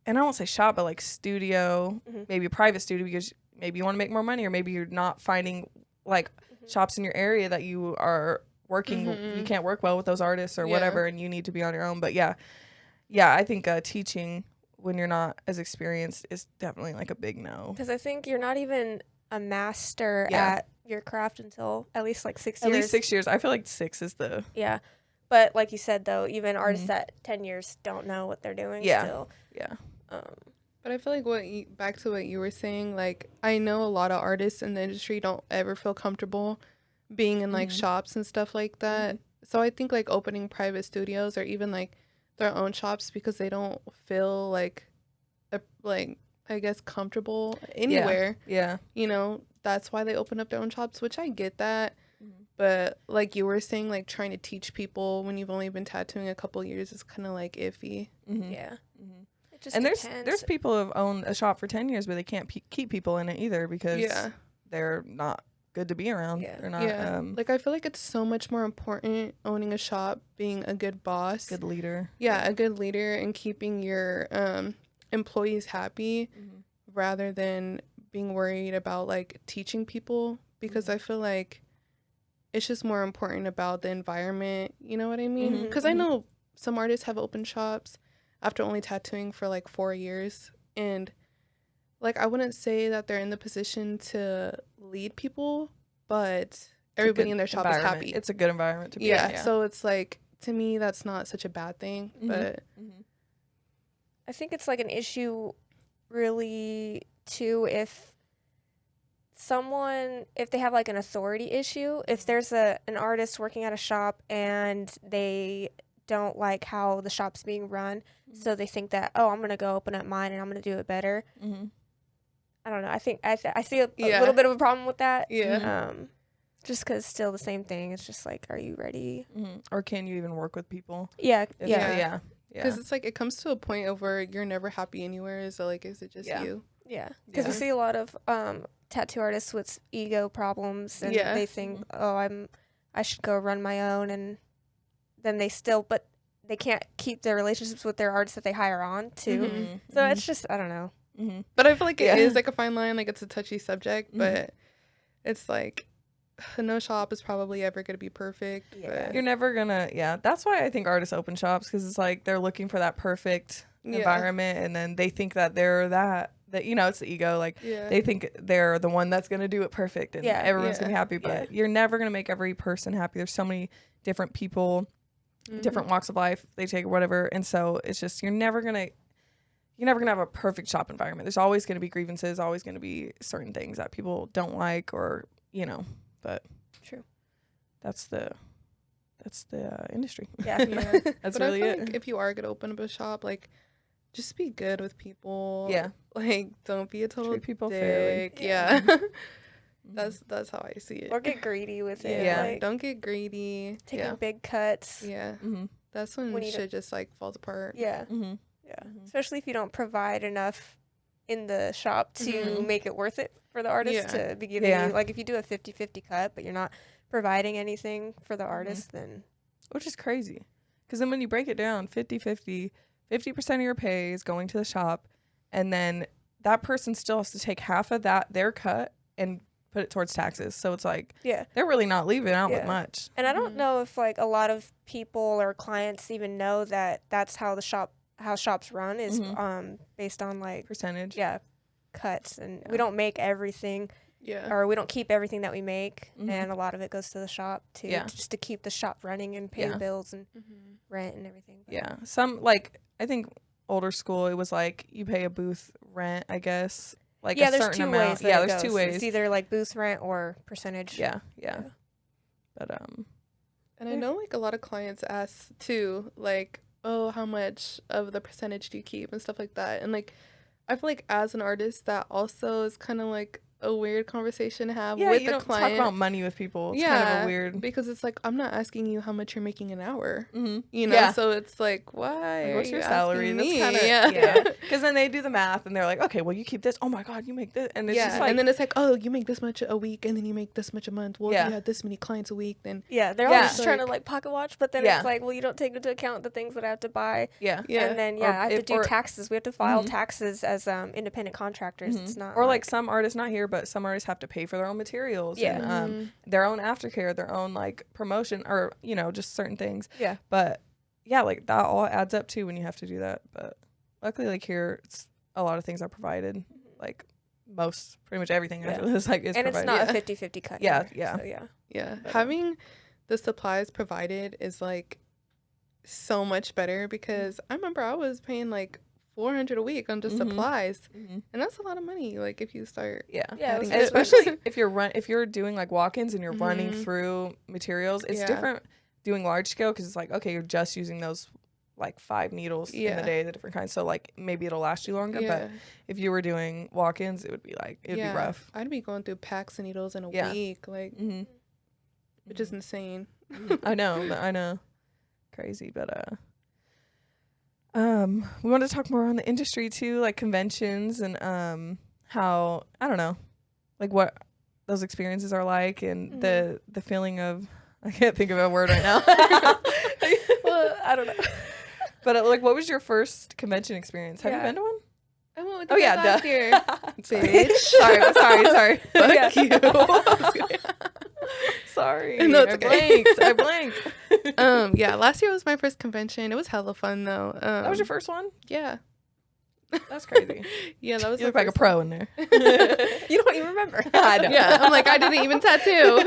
[SPEAKER 1] and I won't say shop, but like studio, maybe a private studio, because maybe you want to make more money, or maybe you're not finding like shops in your area that you are working. You can't work well with those artists or whatever, and you need to be on your own. But I think teaching when you're not as experienced is definitely like a big no.
[SPEAKER 2] Because I think you're not even a master
[SPEAKER 1] Yeah.
[SPEAKER 2] at your craft until at least like 6
[SPEAKER 1] At
[SPEAKER 2] years.
[SPEAKER 1] least 6 years. I feel like 6 is the
[SPEAKER 2] Yeah. But like you said, though, even artists at 10 years don't know what they're doing
[SPEAKER 1] Yeah.
[SPEAKER 2] still.
[SPEAKER 1] yeah.
[SPEAKER 3] But I feel like back to what you were saying, like I know a lot of artists in the industry don't ever feel comfortable being in like shops and stuff like that. So I think like opening private studios or even like their own shops because they don't feel like I guess comfortable anywhere.
[SPEAKER 1] Yeah.
[SPEAKER 3] You know, that's why they open up their own shops, which I get that. But like you were saying, like trying to teach people when you've only been tattooing a couple years is kind of like iffy.
[SPEAKER 2] Yeah. It just
[SPEAKER 1] And
[SPEAKER 2] depends.
[SPEAKER 1] there's people who have owned a shop for 10 years but they can't keep people in it either because they're not good to be around.
[SPEAKER 2] Yeah.
[SPEAKER 1] They're not
[SPEAKER 3] like I feel like it's so much more important owning a shop, being a good boss,
[SPEAKER 1] good leader.
[SPEAKER 3] Yeah, a good leader, and keeping your employees happy rather than being worried about like teaching people, because I feel like it's just more important about the environment, you know what I mean? Because I know some artists have opened shops after only tattooing for like 4 years, and like I wouldn't say that they're in the position to lead people, but everybody in their shop is happy.
[SPEAKER 1] It's a good environment to be in.
[SPEAKER 3] Yeah, so it's like, to me, that's not such a bad thing. But
[SPEAKER 2] I think it's like an issue really too if they have like an authority issue, if there's an artist working at a shop and they don't like how the shop's being run, so they think that, oh, I'm gonna go open up mine and I'm gonna do it better. I don't know. I think I see a little bit of a problem with that. Just because still the same thing. It's just like, are you ready?
[SPEAKER 1] Or can you even work with people?
[SPEAKER 2] Yeah.
[SPEAKER 3] Because it's like it comes to a point of where you're never happy anywhere. So like, is it just you?
[SPEAKER 2] Yeah. Because we see a lot of tattoo artists with ego problems, and they think, oh, I should go run my own, and then but they can't keep their relationships with their artists that they hire on too. So it's just, I don't know.
[SPEAKER 3] But I feel like it is like a fine line. Like it's a touchy subject, but it's like no shop is probably ever going to be perfect. But
[SPEAKER 1] You're never gonna. That's why I think artists open shops, because it's like they're looking for that perfect environment, and then they think that they're that you know, it's the ego. Like they think they're the one that's gonna do it perfect, and everyone's gonna be happy. But you're never gonna make every person happy. There's so many different people, different walks of life they take, or whatever, and so it's just you're never gonna have a perfect shop environment. There's always gonna be grievances, always gonna be certain things that people don't like, or you know. But
[SPEAKER 2] true,
[SPEAKER 1] that's the industry.
[SPEAKER 2] That's
[SPEAKER 3] but
[SPEAKER 1] really
[SPEAKER 3] I feel
[SPEAKER 1] it.
[SPEAKER 3] like if you are gonna open up a shop, like just be good with people. Like don't be a total
[SPEAKER 1] Treat people
[SPEAKER 3] dick.
[SPEAKER 1] fairly.
[SPEAKER 3] That's how I see it.
[SPEAKER 2] or get greedy with it.
[SPEAKER 3] Like, don't get greedy.
[SPEAKER 2] Taking big cuts.
[SPEAKER 3] That's when shit just like falls apart.
[SPEAKER 2] Especially if you don't provide enough in the shop to make it worth it for the artist to be giving you, like if you do a 50-50 cut but you're not providing anything for the artist, then,
[SPEAKER 1] which is crazy, because then when you break it down 50-50, 50% of your pay is going to the shop, and then that person still has to take half of their cut and put it towards taxes. So it's like they're really not leaving out with much.
[SPEAKER 2] And I don't know if like a lot of people or clients even know that that's how shops run is based on like
[SPEAKER 1] percentage
[SPEAKER 2] cuts, and we don't make everything or we don't keep everything that we make, and a lot of it goes to the shop too, just to keep the shop running and pay the bills and rent and everything. But
[SPEAKER 1] some, like I think older school, it was like you pay a booth rent, I guess, like a
[SPEAKER 2] there's
[SPEAKER 1] certain
[SPEAKER 2] two
[SPEAKER 1] amount.
[SPEAKER 2] ways
[SPEAKER 1] There's 2 ways.
[SPEAKER 2] It's either like booth rent or percentage.
[SPEAKER 1] But
[SPEAKER 3] and I know like a lot of clients ask too, like, oh, how much of the percentage do you keep and stuff like that. And like I feel like as an artist that also is kind of like a weird conversation to have with
[SPEAKER 1] you
[SPEAKER 3] the
[SPEAKER 1] don't
[SPEAKER 3] client.
[SPEAKER 1] talk about money with people. It's kind of a weird,
[SPEAKER 3] because it's like, I'm not asking you how much you're making an hour, you know? So it's like, why?
[SPEAKER 1] Like, what's
[SPEAKER 3] are
[SPEAKER 1] your
[SPEAKER 3] you
[SPEAKER 1] salary?
[SPEAKER 3] asking
[SPEAKER 1] That's
[SPEAKER 3] me?
[SPEAKER 1] kind of because then they do the math and they're like, okay, well, you keep this. Oh my god, you make this, and it's just like,
[SPEAKER 3] and then it's like, oh, you make this much a week, and then you make this much a month. Well, if you had this many clients a week, then
[SPEAKER 2] they're all just trying to like pocket watch, but then it's like, well, you don't take into account the things that I have to buy. And then I have to do taxes. We have to file taxes as independent contractors. It's not,
[SPEAKER 1] or like some artists, not here, but some artists have to pay for their own materials and their own aftercare, their own like promotion, or you know, just certain things. But like that all adds up too when you have to do that. But luckily, like here, it's a lot of things are provided, like pretty much everything after this, like, is
[SPEAKER 2] and
[SPEAKER 1] provided.
[SPEAKER 2] it's not a 50-50 cut.
[SPEAKER 1] Yeah,
[SPEAKER 2] either,
[SPEAKER 1] yeah.
[SPEAKER 2] So,
[SPEAKER 3] Yeah.
[SPEAKER 1] But,
[SPEAKER 3] Having the supplies provided is like so much better, because I remember I was paying like $400 a week on just supplies, and that's a lot of money. Like if you start,
[SPEAKER 1] And especially if you're doing like walk-ins and you're running through materials, it's different doing large scale, because it's like, okay, you're just using those like 5 needles in the day, the different kinds, so like maybe it'll last you longer. But if you were doing walk-ins, it would be like, it'd be rough.
[SPEAKER 3] I'd be going through packs of needles in a week, like which is insane.
[SPEAKER 1] I know, crazy. But we want to talk more on the industry too, like conventions, and how, I don't know, like what those experiences are like, and the feeling of, I can't think of a word right now.
[SPEAKER 2] Well, I don't know.
[SPEAKER 1] But like, what was your first convention experience? Have you been to one?
[SPEAKER 3] I went with you last year.
[SPEAKER 1] Bitch. sorry.
[SPEAKER 3] Fuck you.
[SPEAKER 1] Sorry.
[SPEAKER 3] No, it's okay.
[SPEAKER 1] I blanked.
[SPEAKER 3] Yeah, last year was my first convention. It was hella fun though.
[SPEAKER 1] That was your first one?
[SPEAKER 3] Yeah.
[SPEAKER 1] That's crazy.
[SPEAKER 3] Yeah, that was.
[SPEAKER 1] You look like a pro in there.
[SPEAKER 2] You don't even remember.
[SPEAKER 1] I know.
[SPEAKER 3] Yeah, I'm like, I didn't even tattoo.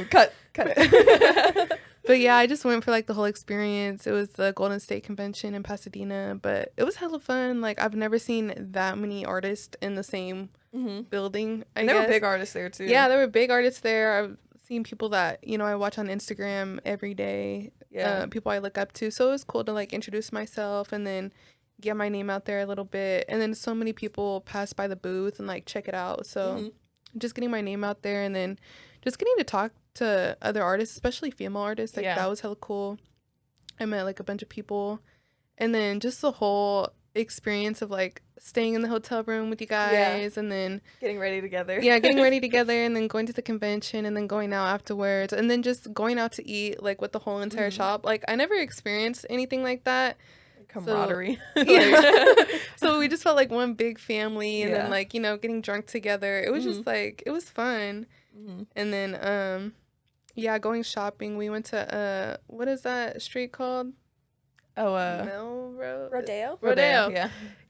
[SPEAKER 1] Cut it.
[SPEAKER 3] But yeah, I just went for like the whole experience. It was the Golden State Convention in Pasadena, but it was hella fun. Like I've never seen that many artists in the same building.
[SPEAKER 1] And there were big artists there too.
[SPEAKER 3] Yeah, there were big artists there. I've seen people that, you know, I watch on Instagram every day. Yeah. People I look up to. So it was cool to like introduce myself and then get my name out there a little bit. And then so many people pass by the booth and like check it out. So just getting my name out there, and then just getting to talk to other artists, especially female artists, like that was hella cool. I met like a bunch of people, and then just the whole experience of like staying in the hotel room with you guys, and then
[SPEAKER 1] getting ready together,
[SPEAKER 3] and then going to the convention, and then going out afterwards, and then just going out to eat like with the whole entire shop. Like I never experienced anything like that.
[SPEAKER 1] Camaraderie.
[SPEAKER 3] So we just felt like one big family, and then like, you know, getting drunk together. It was just like, it was fun. And then going shopping, we went to what is that street called?
[SPEAKER 2] Rodeo.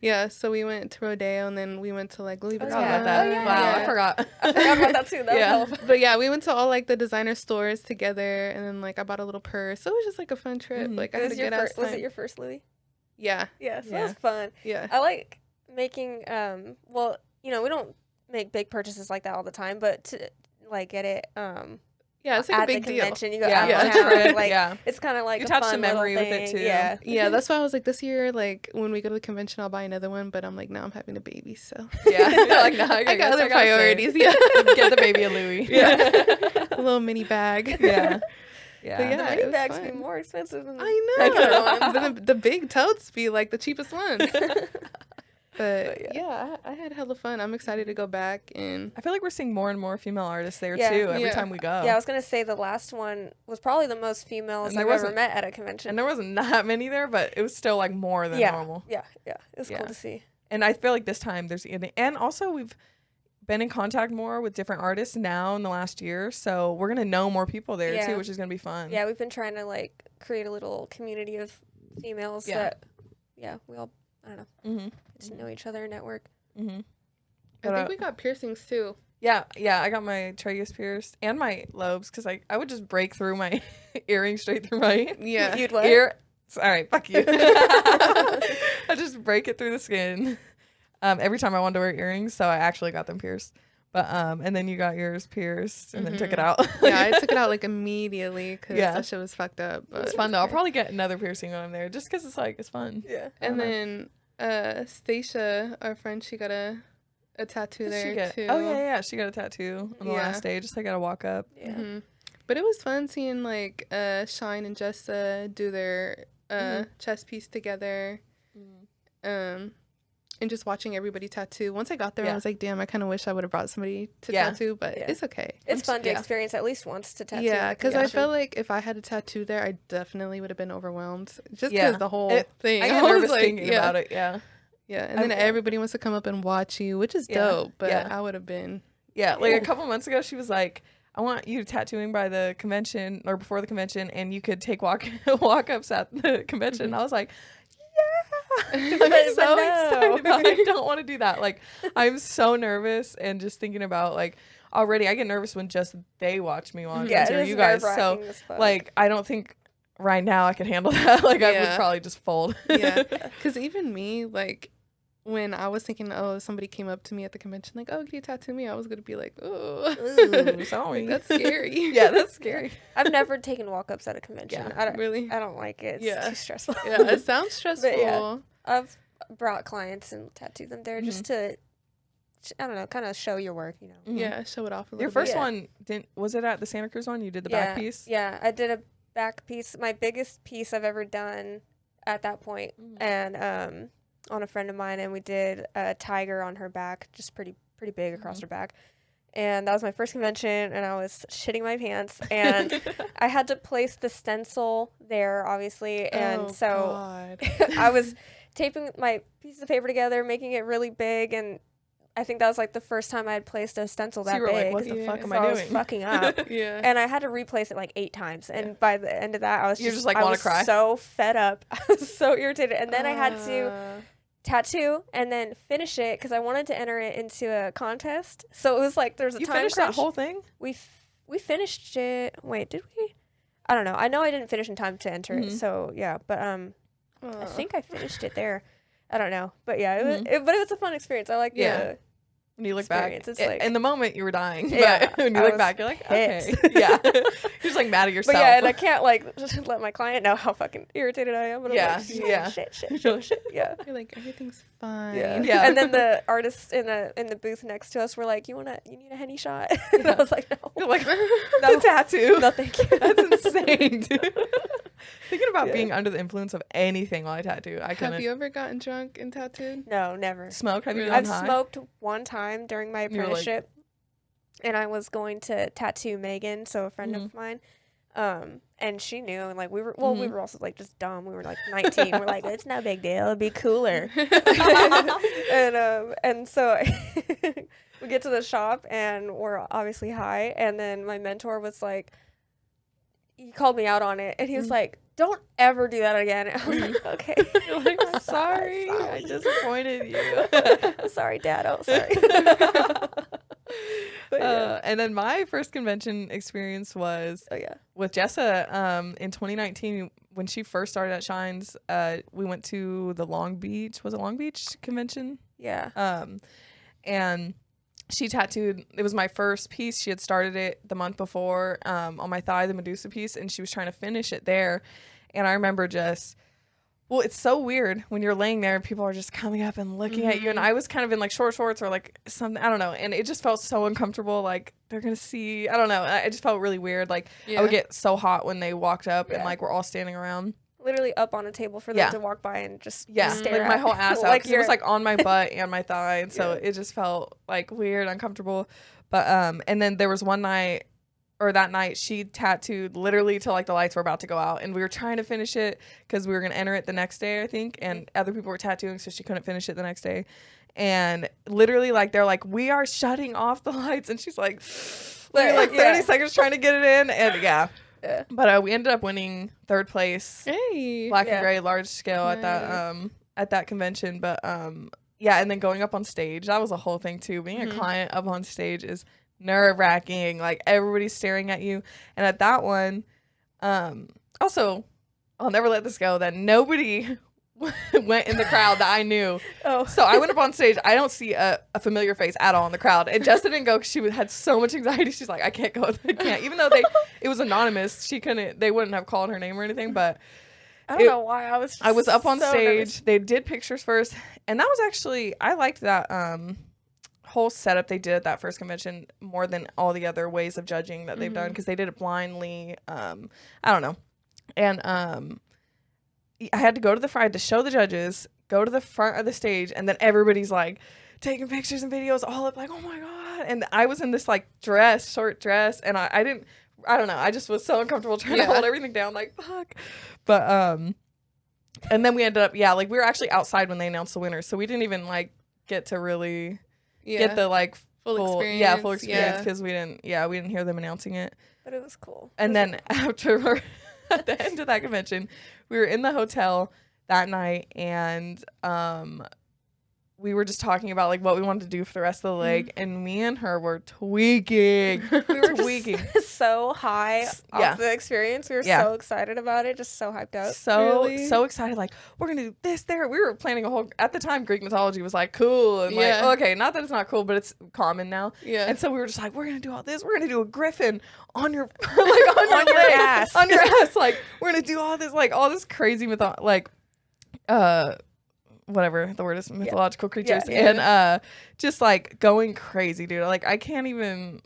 [SPEAKER 3] Yeah, so we went to Rodeo, and then we went to like Louis Vuitton.
[SPEAKER 1] Wow, I forgot about that too.
[SPEAKER 2] That was
[SPEAKER 3] But yeah, we went to all like the designer stores together, and then like I bought a little purse. So it was just like a fun trip. Like I had a good ass time.
[SPEAKER 2] Was it your first Louis?
[SPEAKER 3] Yeah.
[SPEAKER 2] Yeah, so it was fun.
[SPEAKER 3] Yeah.
[SPEAKER 2] I like making well, you know, we don't make big purchases like that all the time, but to like get it
[SPEAKER 3] it's like
[SPEAKER 2] at
[SPEAKER 3] a big
[SPEAKER 2] the
[SPEAKER 3] deal.
[SPEAKER 2] convention, you go out of town, like it's kind of like
[SPEAKER 1] you
[SPEAKER 2] a
[SPEAKER 1] touch
[SPEAKER 2] fun
[SPEAKER 1] the memory
[SPEAKER 2] little
[SPEAKER 1] with it
[SPEAKER 2] thing.
[SPEAKER 1] too.
[SPEAKER 2] Yeah,
[SPEAKER 3] that's why I was like, this year, like when we go to the convention, I'll buy another one. But I'm like, now I'm having a baby, so
[SPEAKER 1] like no,
[SPEAKER 3] I got other priorities.
[SPEAKER 1] Yeah, get the baby a Louis.
[SPEAKER 3] A little mini bag.
[SPEAKER 1] Yeah.
[SPEAKER 2] But the mini bags be more expensive than
[SPEAKER 3] I know. But the big totes be like the cheapest ones. But I had hella fun. I'm excited to go back, and
[SPEAKER 1] I feel like we're seeing more and more female artists there too every time we go.
[SPEAKER 2] Yeah, I was gonna say the last one was probably the most females I've ever met at a convention.
[SPEAKER 1] And there wasn't that many there, but it was still like more than normal.
[SPEAKER 2] Yeah, it was cool to see.
[SPEAKER 1] And I feel like this time and also we've been in contact more with different artists now in the last year, so we're gonna know more people there too, which is gonna be fun.
[SPEAKER 2] Yeah, we've been trying to like create a little community of females that we all, I don't know, get to know each other and network.
[SPEAKER 3] I think we got piercings too.
[SPEAKER 1] Yeah, I got my tragus pierced and my lobes, because I would just break through my earring straight through my
[SPEAKER 2] You'd what?
[SPEAKER 1] ear. Sorry, fuck you. I just break it through the skin. Every time I wanted to wear earrings, so I actually got them pierced. But and then you got yours pierced and then took it out.
[SPEAKER 3] Yeah, I took it out like immediately because that shit was fucked up. But
[SPEAKER 1] it's fun though. I'll probably get another piercing when I'm there, just because it's fun.
[SPEAKER 2] Yeah.
[SPEAKER 3] And then Stacia, our friend, she got a tattoo there too.
[SPEAKER 1] Oh yeah, she got a tattoo on the last day. Just like, I gotta walk up.
[SPEAKER 2] Yeah.
[SPEAKER 3] But it was fun seeing like Shine and Jessa do their chest piece together. And just watching everybody tattoo. Once I got there, I was like, damn, I kind of wish I would have brought somebody to tattoo, but it's okay.
[SPEAKER 2] It's fun to experience at least once to tattoo.
[SPEAKER 3] Yeah, because I felt like if I had a tattoo there, I definitely would have been overwhelmed. Just because the whole thing.
[SPEAKER 1] I get nervous thinking about it, Yeah,
[SPEAKER 3] and then everybody wants to come up and watch you, which is dope, but I would have been.
[SPEAKER 1] Yeah, like a couple months ago, she was like, I want you tattooing by the convention or before the convention, and you could take walk-ups at the convention. I was like, I'm so excited, but I don't want to do that. Like, I'm so nervous, and just thinking about, like, already I get nervous when just they watch me on you guys. So, like, I don't think right now I can handle that. Like, I would probably just fold.
[SPEAKER 3] Yeah, because even me, like, when I was thinking, oh, somebody came up to me at the convention, like, oh, can you tattoo me? I was going to be like, oh,
[SPEAKER 1] sorry.
[SPEAKER 3] Like, that's scary.
[SPEAKER 1] Yeah, that's scary.
[SPEAKER 2] I've never taken walk-ups at a convention.
[SPEAKER 3] Yeah,
[SPEAKER 2] I don't like it. It's too stressful.
[SPEAKER 3] Yeah, it sounds stressful.
[SPEAKER 2] But yeah, I've brought clients and tattooed them there just to, I don't know, kind of show your work, you know.
[SPEAKER 3] Yeah, show it off a little
[SPEAKER 1] Your first one, was it at the Santa Cruz one? You did the back piece?
[SPEAKER 2] Yeah, I did a back piece. My biggest piece I've ever done at that point. And on a friend of mine, and we did a tiger on her back, just pretty big across her back. And that was my first convention, and I was shitting my pants, and I had to place the stencil there, obviously, and I was taping my pieces of paper together, making it really big, and I think that was like the first time I had placed a stencil that big.
[SPEAKER 1] Like, what the fuck am I doing?
[SPEAKER 2] I was fucking up. And I had to replace it like 8 times. And by the end of that, I was
[SPEAKER 1] just like, want to cry?
[SPEAKER 2] So fed up. I was so irritated. And then I had to tattoo and then finish it because I wanted to enter it into a contest. So it was like there's a time
[SPEAKER 1] finished
[SPEAKER 2] crunch.
[SPEAKER 1] That whole thing?
[SPEAKER 2] We finished it. Wait, did we? I don't know. I know I didn't finish in time to enter it. So yeah, but I think I finished it there. I don't know, but yeah, it was a fun experience. I like the
[SPEAKER 1] when you look back,
[SPEAKER 2] it's like,
[SPEAKER 1] in the moment you were dying,
[SPEAKER 2] yeah,
[SPEAKER 1] but when you look back, you're like, okay, yeah, you're just like mad at yourself.
[SPEAKER 2] But yeah, and I can't like just let my client know how fucking irritated I am. But I'm like, shit, yeah.
[SPEAKER 3] You're like, everything's fine.
[SPEAKER 2] Yeah. And then the artists in the booth next to us were like, you need a Henny shot? And I was like, no.
[SPEAKER 1] You're like, no tattoo.
[SPEAKER 2] No, thank you.
[SPEAKER 1] That's insane, dude. Thinking about being under the influence of anything while I tattoo, I couldn't.
[SPEAKER 3] Have you ever gotten drunk and tattooed?
[SPEAKER 2] No, never.
[SPEAKER 1] Smoked? Have you
[SPEAKER 2] I've smoked one time during my apprenticeship, and I was going to tattoo Megan, so a friend of mine, and she knew, and like we were also like just dumb. We were like 19. We're like, it's no big deal. It'd be cooler. and so we get to the shop, and we're obviously high, and then my mentor was like, he called me out on it, and he was like, don't ever do that again. And I was like, okay.
[SPEAKER 1] You're like, sorry, I disappointed you.
[SPEAKER 2] I'm sorry, Dad. Oh, sorry.
[SPEAKER 1] And then my first convention experience was with Jessa in 2019 when she first started at Shines. We went to the Long Beach convention?
[SPEAKER 2] Yeah.
[SPEAKER 1] And she tattooed, it was my first piece. She had started it the month before on my thigh, the Medusa piece, and she was trying to finish it there. And I remember it's so weird when you're laying there and people are just coming up and looking at you. And I was kind of in like short shorts or like something, I don't know. And it just felt so uncomfortable. Like they're going to see, I don't know. I just felt really weird. Like I would get so hot when they walked up and like we're all standing around.
[SPEAKER 2] Literally up on a table for them to walk by and just stare
[SPEAKER 1] like
[SPEAKER 2] at.
[SPEAKER 1] My whole ass out because it was like on my butt and my thigh, and so it just felt like weird, uncomfortable. But and then there was that night she tattooed literally till like the lights were about to go out, and we were trying to finish it because we were gonna enter it the next day, I think, and other people were tattooing, so she couldn't finish it the next day. And literally like they're like, we are shutting off the lights, and she's like 30 seconds trying to get it in, and yeah. But we ended up winning 3rd place, black and gray large scale at that convention. But and then going up on stage, that was a whole thing too. Being a client up on stage is nerve-wracking. Like everybody's staring at you. And at that one, also, I'll never let this go that nobody went in the crowd that I knew. So I went up on stage. I don't see a familiar face at all in the crowd. And Jessica didn't go because she had so much anxiety. She's like, I can't go. I can't. Even though it was anonymous, they wouldn't have called her name or anything. But
[SPEAKER 2] I don't know why I was
[SPEAKER 1] up on
[SPEAKER 2] so
[SPEAKER 1] stage.
[SPEAKER 2] Nervous.
[SPEAKER 1] They did pictures first, and that was actually, I liked that whole setup they did at that first convention more than all the other ways of judging that they've done, because they did it blindly. I don't know. And I had to go to the front, I had to show the judges, go to the front of the stage, and then everybody's like taking pictures and videos all up, like, oh my God. And I was in this like short dress, and I don't know, I just was so uncomfortable trying to hold everything down, like, fuck. But and then we ended up, like, we were actually outside when they announced the winners, so we didn't even like get to really get the like full experience, because we didn't hear them announcing it.
[SPEAKER 2] But it was cool.
[SPEAKER 1] And then after at the end of that convention, we were in the hotel that night, and we were just talking about like what we wanted to do for the rest of the leg, and me and her were tweaking.
[SPEAKER 2] We were just so high off the experience. We were so excited about it, just so hyped up.
[SPEAKER 1] So excited, like we're gonna do this there. We were planning a whole, at the time Greek mythology was like cool and like okay, not that it's not cool, but it's common now. And so we were just like, we're gonna do all this. We're gonna do a griffin on your like on your ass. On your ass. Like we're gonna do all this, like all this crazy whatever the word is, mythological creatures, and just like going crazy, dude. Like I can't even.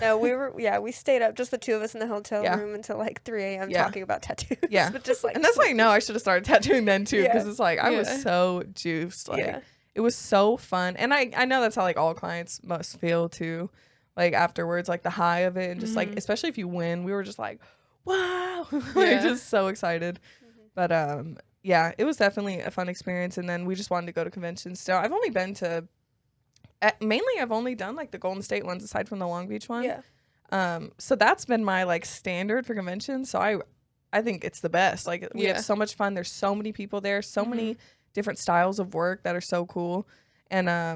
[SPEAKER 2] No, we stayed up, just the two of us in the hotel room until like 3 a.m. talking about tattoos.
[SPEAKER 1] Yeah,
[SPEAKER 2] but just like,
[SPEAKER 1] and that's why I should have started tattooing then too, because it's like I was so juiced. Like it was so fun, and I know that's how like all clients must feel too, like afterwards, like the high of it, and just like especially if you win, we were just like, wow, like just so excited. But yeah, it was definitely a fun experience, and then we just wanted to go to conventions still. I've only been to mainly I've only done like the Golden State ones aside from the Long Beach one. So that's been my like standard for conventions. So I think it's the best. Like we have so much fun. There's so many people there, so many different styles of work that are so cool. And I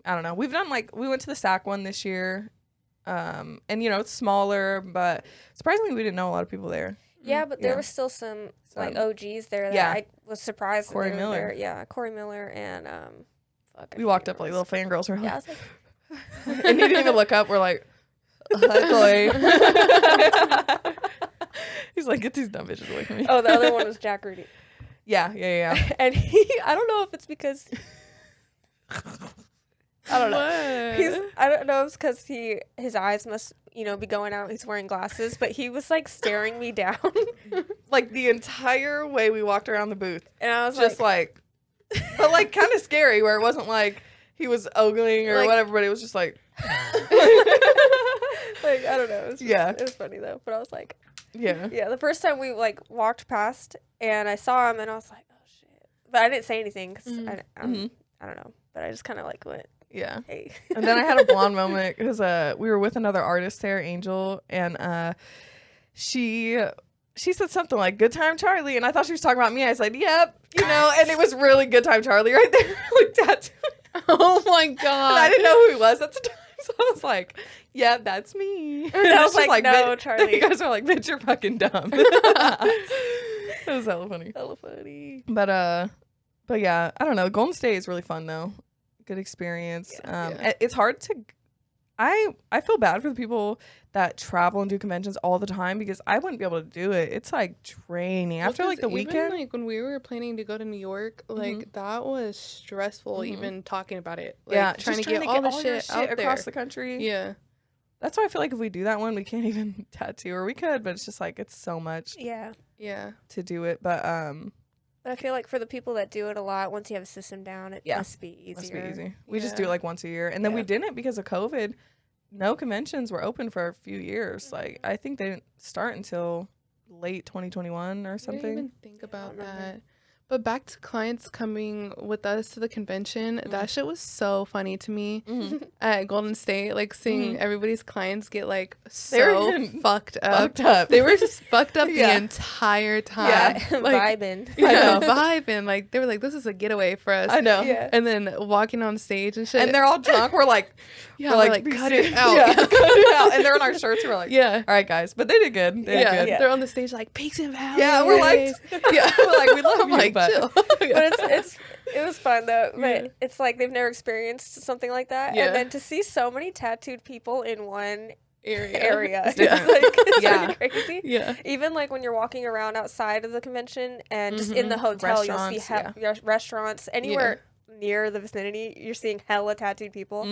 [SPEAKER 1] don't know. We've done like, we went to the SAC one this year. And it's smaller, but surprisingly we didn't know a lot of people there.
[SPEAKER 2] Yeah, but there was still some like OGs there that I was surprised.
[SPEAKER 1] Corey Miller.
[SPEAKER 2] Yeah, Corey Miller and
[SPEAKER 1] we walked up like little fangirls. We're like,
[SPEAKER 2] I was like,
[SPEAKER 1] and he didn't even look up. We're like, hi, Chloe. He's like, get these dumb bitches away from me.
[SPEAKER 2] Oh, the other one was Jack Rudy.
[SPEAKER 1] Yeah.
[SPEAKER 2] And I don't know if it's because I don't know. I don't know if it's because his eyes must be going out. He's wearing glasses, but he was like staring me down
[SPEAKER 1] like the entire way we walked around the booth,
[SPEAKER 2] and I was
[SPEAKER 1] just like but like kind of scary, where it wasn't like he was ogling or like, whatever, but it was just like
[SPEAKER 2] like I don't know. It was funny though, but I was like, the first time we like walked past and I saw him and I was like, oh shit, but I didn't say anything because I don't know, but I just kind of like went.
[SPEAKER 1] Yeah.
[SPEAKER 2] Hey.
[SPEAKER 1] And then I had a blonde moment because we were with another artist there, Angel, and she said something like "Good Time Charlie," and I thought she was talking about me. I said, "Yep," and it was really "Good Time Charlie" right there, like tattooed.
[SPEAKER 3] Oh my god!
[SPEAKER 1] And I didn't know who he was at the time, so I was like, "Yeah, that's me."
[SPEAKER 2] And I was like, "No, Charlie."
[SPEAKER 1] You guys are like, "Bitch, you're fucking dumb." It was hella funny. But yeah, I don't know. Golden State is really fun though. Good experience. It's hard to I feel bad for the people that travel and do conventions all the time, because I wouldn't be able to do it. It's like draining after like the weekend.
[SPEAKER 3] Like when we were planning to go to New York, like that was stressful even talking about it. Like, trying to get all the shit out
[SPEAKER 1] across the country. Yeah. That's why I feel like if we do that one, we can't even tattoo, or we could, but it's just like it's so much to do it. But
[SPEAKER 2] I feel like for the people that do it a lot, once you have a system down, it must be easier.
[SPEAKER 1] Must be easy. We just do it like once a year. And then we didn't because of COVID. No conventions were open for a few years. Like, I think they didn't start until late 2021 or something.
[SPEAKER 3] I didn't even think about that. But back to clients coming with us to the convention, that shit was so funny to me at Golden State. Like seeing everybody's clients get like so fucked up. They were just fucked up the entire time.
[SPEAKER 2] Yeah,
[SPEAKER 3] like,
[SPEAKER 2] vibing.
[SPEAKER 3] Vibing. Like they were like, this is a getaway for us.
[SPEAKER 1] I know.
[SPEAKER 3] Yeah. And then walking on stage and shit.
[SPEAKER 1] And they're all drunk. We're like,
[SPEAKER 3] we're like cut it out.
[SPEAKER 1] Cut it out. And they're in our shirts. We're like, all right, guys. But they did good. They did good.
[SPEAKER 3] They're on the stage like peaks and valleys.
[SPEAKER 1] Yeah, we're like, we're like, we love you,
[SPEAKER 3] like,
[SPEAKER 1] but
[SPEAKER 3] chill.
[SPEAKER 2] But it was fun though. But it's like they've never experienced something like that. And then to see so many tattooed people in one area. It's really crazy. Yeah. Even like when you're walking around outside of the convention and just in the hotel, you'll see restaurants anywhere near the vicinity. You're seeing hella tattooed people,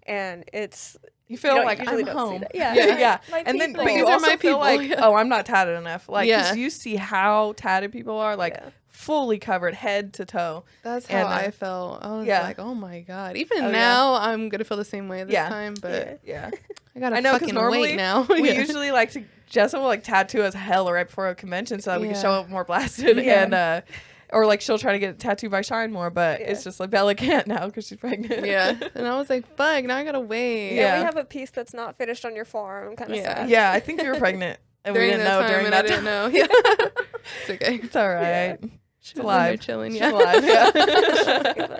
[SPEAKER 2] and it's.
[SPEAKER 1] You feel like I'm home.
[SPEAKER 2] Yeah.
[SPEAKER 1] And then, but you also feel like, oh, I'm not tatted enough. Like, because you see how tatted people are, like fully covered head to toe.
[SPEAKER 3] That's how I felt. I was like, oh my god. Even now, I'm gonna feel the same way this time. But I gotta fucking wait now.
[SPEAKER 1] We usually like to Jessa will like tattoo us hell right before a convention so that we can show up more blasted and. Or, like, she'll try to get tattooed by Shine more, but it's just, like, Bella can't now because she's pregnant.
[SPEAKER 3] And I was like, fuck, now I gotta wait.
[SPEAKER 2] Yeah, we have a piece that's not finished on your forearm. I'm kind of sad.
[SPEAKER 1] Yeah, I think you were pregnant. And we didn't know during that time.
[SPEAKER 3] I didn't know. It's okay.
[SPEAKER 1] It's all right.
[SPEAKER 3] She's alive. Chilling.
[SPEAKER 1] She's
[SPEAKER 3] Yeah.
[SPEAKER 1] alive. Yeah.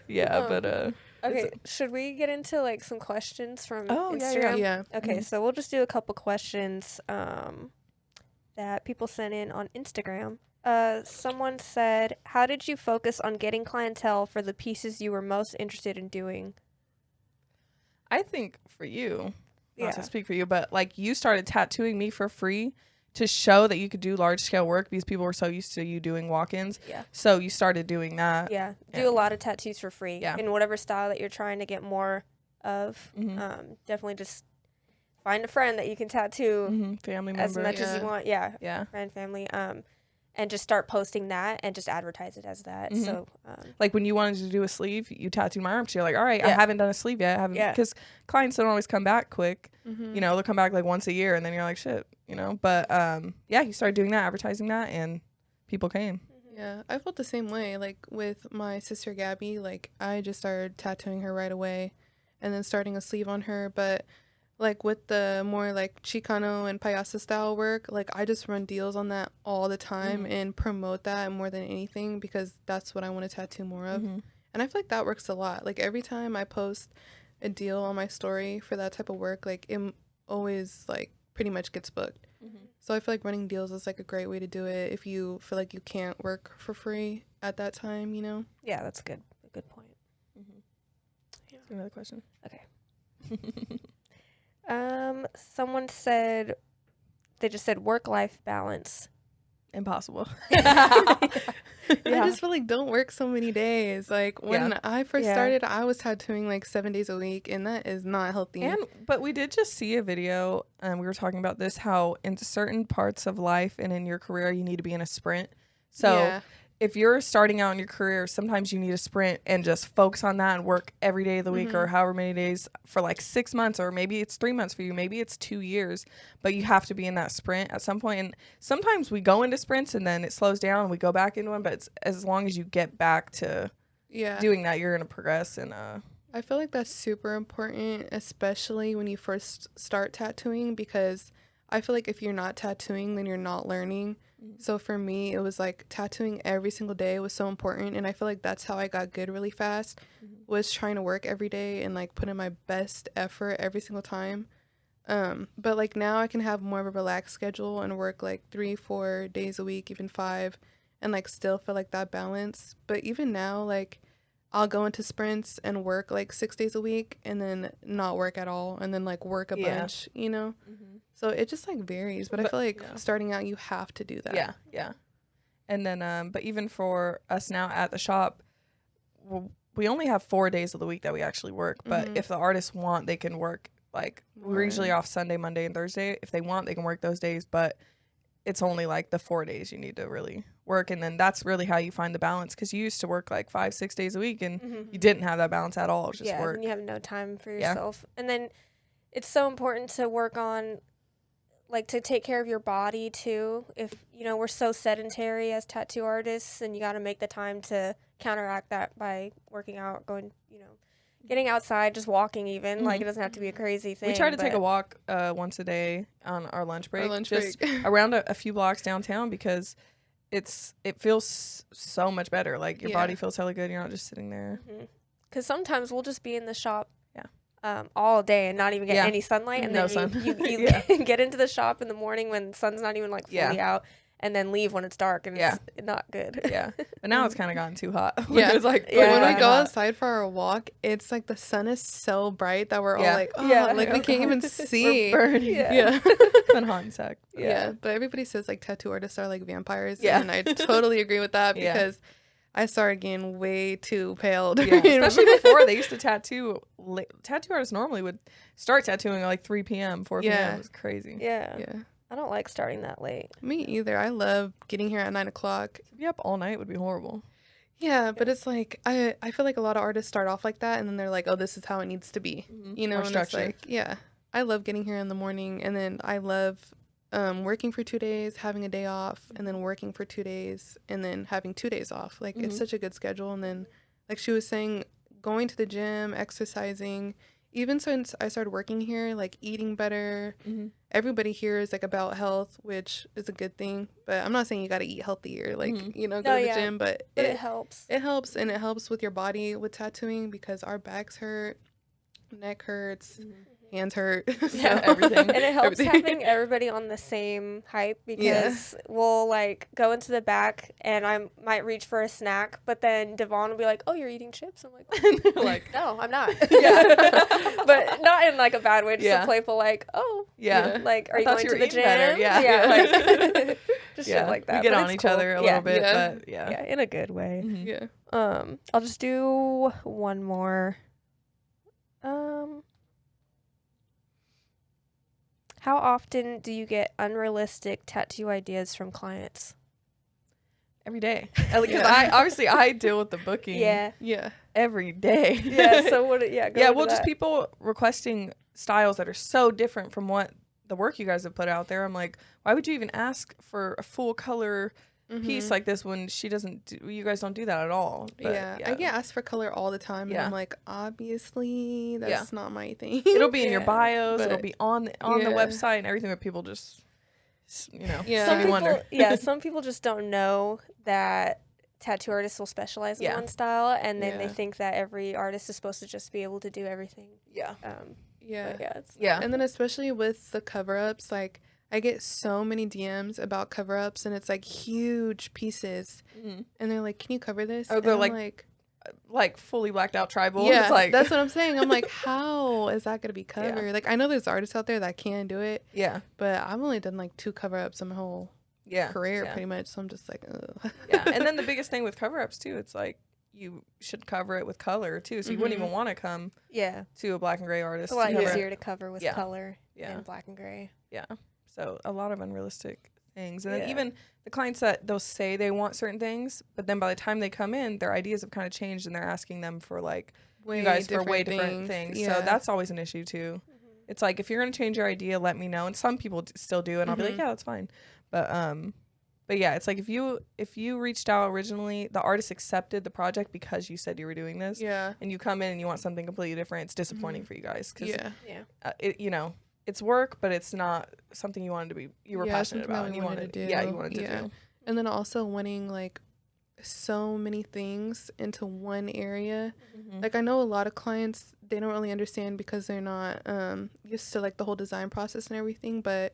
[SPEAKER 1] Yeah, but
[SPEAKER 2] okay, should we get into like some questions from
[SPEAKER 1] yeah.
[SPEAKER 2] Instagram?
[SPEAKER 3] Yeah.
[SPEAKER 2] Okay, so we'll just do a couple questions that people sent in on Instagram. Someone said, "How did you focus on getting clientele for the pieces you were most interested in doing?"
[SPEAKER 1] I think for you, not
[SPEAKER 2] Yeah.
[SPEAKER 1] to speak for you, but like you started tattooing me for free to show that you could do large scale work because people were so used to you doing walk-ins.
[SPEAKER 2] Yeah.
[SPEAKER 1] So you started doing that.
[SPEAKER 2] Yeah. Do
[SPEAKER 1] Yeah.
[SPEAKER 2] a lot of tattoos for free.
[SPEAKER 1] Yeah.
[SPEAKER 2] In whatever style that you're trying to get more of. Definitely just find a friend that you can tattoo
[SPEAKER 1] Family member.
[SPEAKER 2] as much as you want. Yeah.
[SPEAKER 1] Yeah.
[SPEAKER 2] Friend, family. And just start posting that and just advertise it as that. So,
[SPEAKER 1] Like when you wanted to do a sleeve, you tattooed my arm. So you're like, all right, I
[SPEAKER 2] Yeah.
[SPEAKER 1] haven't done a sleeve yet. I haven't,
[SPEAKER 2] Yeah.
[SPEAKER 1] because clients don't always come back quick. You know, they'll come back like once a year and then you're like, shit, you know. But yeah, you started doing that, advertising that, and people came.
[SPEAKER 3] Yeah, I felt the same way. Like with my sister Gabby, like I just started tattooing her right away and then starting a sleeve on her. But like with the more like Chicano and Payasa style work, like I just run deals on that all the time and promote that more than anything because that's what I want to tattoo more of. And I feel like that works a lot. Like every time I post a deal on my story for that type of work, like it always like pretty much gets booked. So I feel like running deals is like a great way to do it if you feel like you can't work for free at that time, you know?
[SPEAKER 2] yeah, that's good. A good point.
[SPEAKER 1] Another question.
[SPEAKER 2] Okay. Someone said, they just said work-life balance.
[SPEAKER 1] Impossible.
[SPEAKER 3] I just feel like don't work so many days. Like when I first started, I was tattooing like 7 days a week, and that is not healthy.
[SPEAKER 1] But we did just see a video, and we were talking about this, how in certain parts of life and in your career, you need to be in a sprint. So if you're starting out in your career, sometimes you need a sprint and just focus on that and work every day of the week or however many days for like 6 months, or maybe it's 3 months for you. Maybe it's 2 years, but you have to be in that sprint at some point. And sometimes we go into sprints and then it slows down and we go back into one. But it's, as long as you get back to doing that, you're going to progress. And
[SPEAKER 3] I feel like that's super important, especially when you first start tattooing, because I feel like if you're not tattooing, then you're not learning. So for me, it was like tattooing every single day was so important. And I feel like that's how I got good really fast, was trying to work every day and like put in my best effort every single time. But like now I can have more of a relaxed schedule and work like 3-4 days a week, even 5, and like still feel like that balance. But even now, like I'll go into sprints and work like 6 days a week and then not work at all and then like work a bunch, you know? So it just like varies. But I feel like starting out, you have to do that.
[SPEAKER 1] Yeah. And then, but even for us now at the shop, we only have 4 days of the week that we actually work. But if the artists want, they can work. Like we're usually off Sunday, Monday, and Thursday. If they want, they can work those days. But it's only like the 4 days you need to really work. And then that's really how you find the balance. Because you used to work like 5-6 days a week and you didn't have that balance at all. It was just work.
[SPEAKER 2] And you have no time for yourself. And then it's so important to work on, like, to take care of your body too. If, you know, we're so sedentary as tattoo artists, and you got to make the time to counteract that by working out, going, you know, getting outside, just walking even. Like, it doesn't have to be a crazy thing.
[SPEAKER 1] We try to take a walk once a day on our lunch break.
[SPEAKER 3] Just
[SPEAKER 1] around a few blocks downtown, because it feels so much better. Like your body feels hella good. You're not just sitting there.
[SPEAKER 2] Because sometimes we'll just be in the shop all day and not even get any sunlight. And then you get into the shop in the morning when the sun's not even like fully out, and then leave when it's dark, and it's not good.
[SPEAKER 1] But now it's kind of gotten too hot.
[SPEAKER 3] It's
[SPEAKER 1] like
[SPEAKER 3] but when we go outside for our walk, it's like the sun is so bright that we're all like, like we can't even see.
[SPEAKER 1] We're burning. It's been hot and sec.
[SPEAKER 3] But everybody says like tattoo artists are like vampires, and I totally agree with that because I started getting way too pale.
[SPEAKER 1] Especially before, they used to tattoo. Tattoo artists normally would start tattooing at like 3 p.m., 4 p.m. It was crazy.
[SPEAKER 2] I don't like starting that late.
[SPEAKER 3] Me either. I love getting here at 9 o'clock.
[SPEAKER 1] To be up all night would be horrible.
[SPEAKER 3] Yeah, but it's like, I feel like a lot of artists start off like that, and then they're like, oh, this is how it needs to be. You know,
[SPEAKER 1] More
[SPEAKER 3] and
[SPEAKER 1] structure.
[SPEAKER 3] it's like, I love getting here in the morning, and then I love working for 2 days, having a day off, and then working for 2 days, and then having 2 days off. Like, it's such a good schedule. And then, like she was saying, going to the gym, exercising, even since I started working here, like eating better, everybody here is like about health, which is a good thing. But I'm not saying you got to eat healthier, like, you know, go to the gym, but
[SPEAKER 2] it helps.
[SPEAKER 3] It helps, and it helps with your body with tattooing because our backs hurt, neck hurts, hands hurt.
[SPEAKER 1] Yeah, everything.
[SPEAKER 2] And it helps having everybody on the same hype because we'll like go into the back and I might reach for a snack, but then Devon will be like, "Oh, you're eating chips?" I'm like, oh.
[SPEAKER 1] Like,
[SPEAKER 2] "No, I'm not." But not in like a bad way, just a playful like, "Oh, like, are you going to the gym?"
[SPEAKER 1] Better.
[SPEAKER 2] Like just shit like that.
[SPEAKER 1] We get on each other a little bit, but
[SPEAKER 2] yeah, in a good way.
[SPEAKER 3] Yeah.
[SPEAKER 2] I'll just do one more. How often do you get unrealistic tattoo ideas from clients?
[SPEAKER 1] Every day. Because I deal with the booking.
[SPEAKER 2] Yeah.
[SPEAKER 1] Every day.
[SPEAKER 2] Yeah. So what? Yeah.
[SPEAKER 1] Just people requesting styles that are so different from what the work you guys have put out there. I'm like, why would you even ask for a full color piece like this when you guys don't do that at all? But,
[SPEAKER 3] I get asked for color all the time, and I'm like, obviously that's not my thing.
[SPEAKER 1] It'll be in your bios, it'll be on the website and everything, but people just
[SPEAKER 2] some people just don't know that tattoo artists will specialize in one style, and then they think that every artist is supposed to just be able to do everything.
[SPEAKER 3] And then especially with the cover-ups, like I get so many DMs about cover-ups, and it's like huge pieces, and they're like, "Can you cover this?"
[SPEAKER 1] Oh, they're like fully blacked out tribal. Yeah, it's like,
[SPEAKER 3] that's what I'm saying. I'm like, how is that gonna be covered? Like, I know there's artists out there that can do it.
[SPEAKER 1] Yeah,
[SPEAKER 3] but I've only done like 2 cover-ups in my whole career, pretty much. So I'm just like, ugh.
[SPEAKER 1] And then the biggest thing with cover-ups too, it's like you should cover it with color too, so you wouldn't even want to come to a black and gray artist.
[SPEAKER 2] It's a lot easier to cover with color than black and gray.
[SPEAKER 1] Yeah. So a lot of unrealistic things. And then even the clients that they'll say they want certain things, but then by the time they come in, their ideas have kind of changed and they're asking them for like way different things. So that's always an issue too. It's like, if you're going to change your idea, let me know. And some people still do, and I'll be like, yeah, that's fine. But yeah, it's like if you reached out originally, the artist accepted the project because you said you were doing this. Yeah. And you come in and you want something completely different, it's disappointing for you guys. Cause it's work, but it's not something you were passionate about and you wanted to do. Yeah, you wanted to do.
[SPEAKER 3] And then also wanting like so many things into one area. Like, I know a lot of clients, they don't really understand because they're not used to like the whole design process and everything, but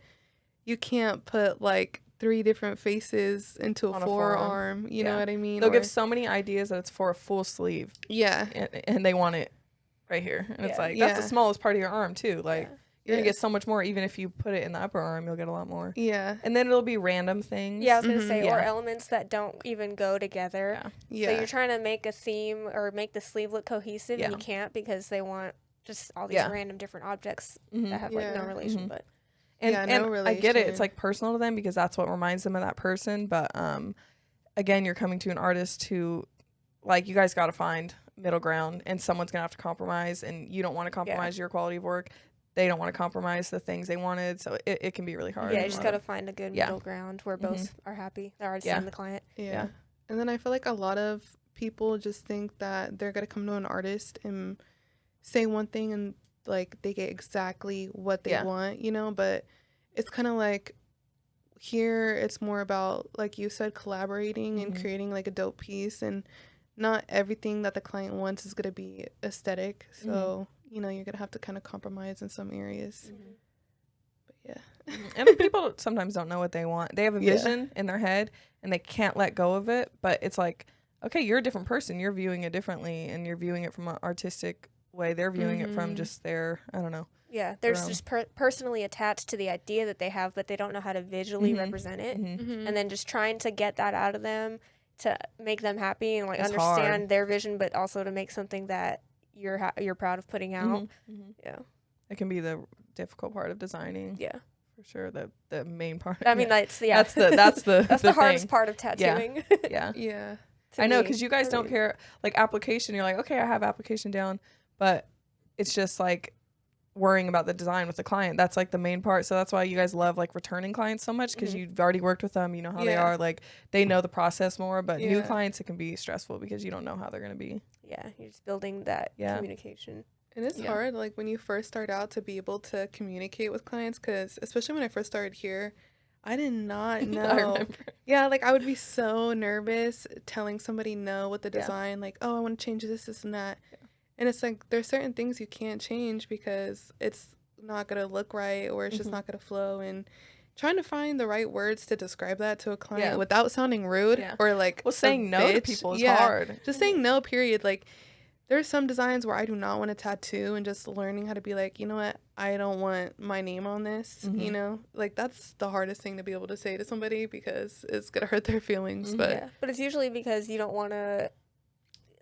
[SPEAKER 3] you can't put like 3 different faces into a forearm. You know what I mean?
[SPEAKER 1] They'll give so many ideas that it's for a full sleeve.
[SPEAKER 3] Yeah.
[SPEAKER 1] And they want it right here. And it's like, that's the smallest part of your arm too. Like, you're going to get so much more. Even if you put it in the upper arm, you'll get a lot more. Yeah. And then it'll be random things.
[SPEAKER 2] Yeah, I was going to say, or elements that don't even go together. Yeah. So you're trying to make a theme or make the sleeve look cohesive, and you can't because they want just all these random different objects that have like no relation. But
[SPEAKER 1] and no relation. I get it. It's like personal to them because that's what reminds them of that person. But again, you're coming to an artist who, like, you guys got to find middle ground, and someone's going to have to compromise, and you don't want to compromise your quality of work. They don't want to compromise the things they wanted, so it can be really hard.
[SPEAKER 2] Yeah, you just got to find a good middle ground where both are happy, the artist and the client.
[SPEAKER 3] Yeah. And then I feel like a lot of people just think that they're going to come to an artist and say one thing and, like, they get exactly what they want, you know? But it's kind of like here it's more about, like you said, collaborating and creating, like, a dope piece. And not everything that the client wants is going to be aesthetic, so... you know, you're going to have to kind of compromise in some areas. But yeah.
[SPEAKER 1] And people sometimes don't know what they want. They have a vision in their head and they can't let go of it. But it's like, okay, you're a different person. You're viewing it differently and you're viewing it from an artistic way. They're viewing it from just their, I don't know.
[SPEAKER 2] Yeah, they're just personally attached to the idea that they have, but they don't know how to visually represent it. And then just trying to get that out of them to make them happy and like understand their vision, but also to make something that you're proud of putting out. Yeah,
[SPEAKER 1] it can be the difficult part of designing. Yeah, for sure. The main part.
[SPEAKER 2] I mean, that's the hardest part of tattooing.
[SPEAKER 1] Yeah. I know, because you guys don't care, like, application. You're like, okay, I have application down, but it's just like worrying about the design with the client. That's like the main part. So that's why you guys love like returning clients so much, because you've already worked with them. You know how they are. Like, they know the process more. But new clients, it can be stressful because you don't know how they're gonna be.
[SPEAKER 2] Yeah, you're just building that communication.
[SPEAKER 3] And it's hard, like, when you first start out to be able to communicate with clients, because especially when I first started here, I did not know.
[SPEAKER 1] I remember.
[SPEAKER 3] Yeah, like, I would be so nervous telling somebody no with the design, like, oh, I want to change this, and that. Yeah. And it's like, there's certain things you can't change because it's not going to look right, or it's just not going to flow. And trying to find the right words to describe that to a client without sounding rude or like,
[SPEAKER 1] well, saying no to people is hard.
[SPEAKER 3] Just saying no, period. Like, there's some designs where I do not want a tattoo, and just learning how to be like, you know what, I don't want my name on this, you know? Like, that's the hardest thing to be able to say to somebody, because it's going to hurt their feelings. But
[SPEAKER 2] it's usually because you don't want to,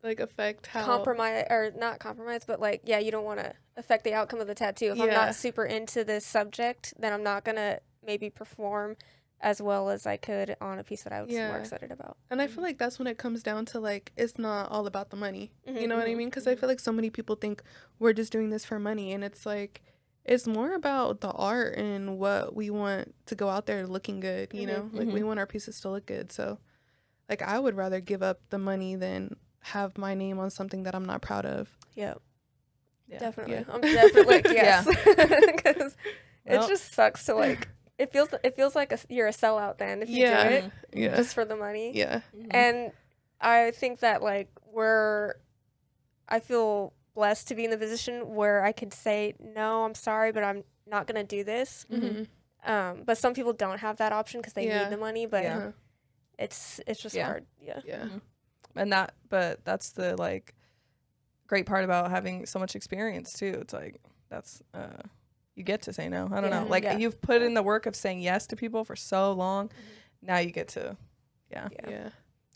[SPEAKER 3] like, affect how...
[SPEAKER 2] compromise, or not compromise, but, like, you don't want to affect the outcome of the tattoo. If I'm not super into this subject, then I'm not going to maybe perform as well as I could on a piece that I was more excited about.
[SPEAKER 3] And I feel like that's when it comes down to, like, it's not all about the money. You know what I mean? Because I feel like so many people think we're just doing this for money. And it's like, it's more about the art and what we want to go out there looking good, you know? Like, we want our pieces to look good. So, like, I would rather give up the money than have my name on something that I'm not proud of.
[SPEAKER 2] Yeah. Definitely. I'm definitely, yes. Because it just sucks to, like... It feels like you're a sellout then if you do it just for the money. Yeah. And I think that, like, I feel blessed to be in the position where I could say, no, I'm sorry, but I'm not going to do this. But some people don't have that option because they need the money, but it's just hard. Yeah.
[SPEAKER 1] And that's the, like, great part about having so much experience too. It's like, that's, you get to say no. I don't know. Like, you've put in the work of saying yes to people for so long. Now you get to, now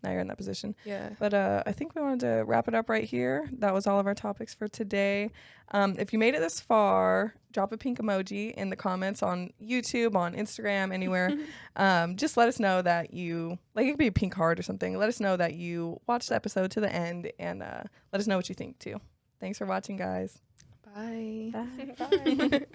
[SPEAKER 1] you're in that position. Yeah. But I think we wanted to wrap it up right here. That was all of our topics for today. If you made it this far, drop a pink emoji in the comments on YouTube, on Instagram, anywhere. Just let us know that you, like, it could be a pink heart or something. Let us know that you watched the episode to the end, and let us know what you think too. Thanks for watching, guys.
[SPEAKER 3] Bye.
[SPEAKER 2] Bye. Bye.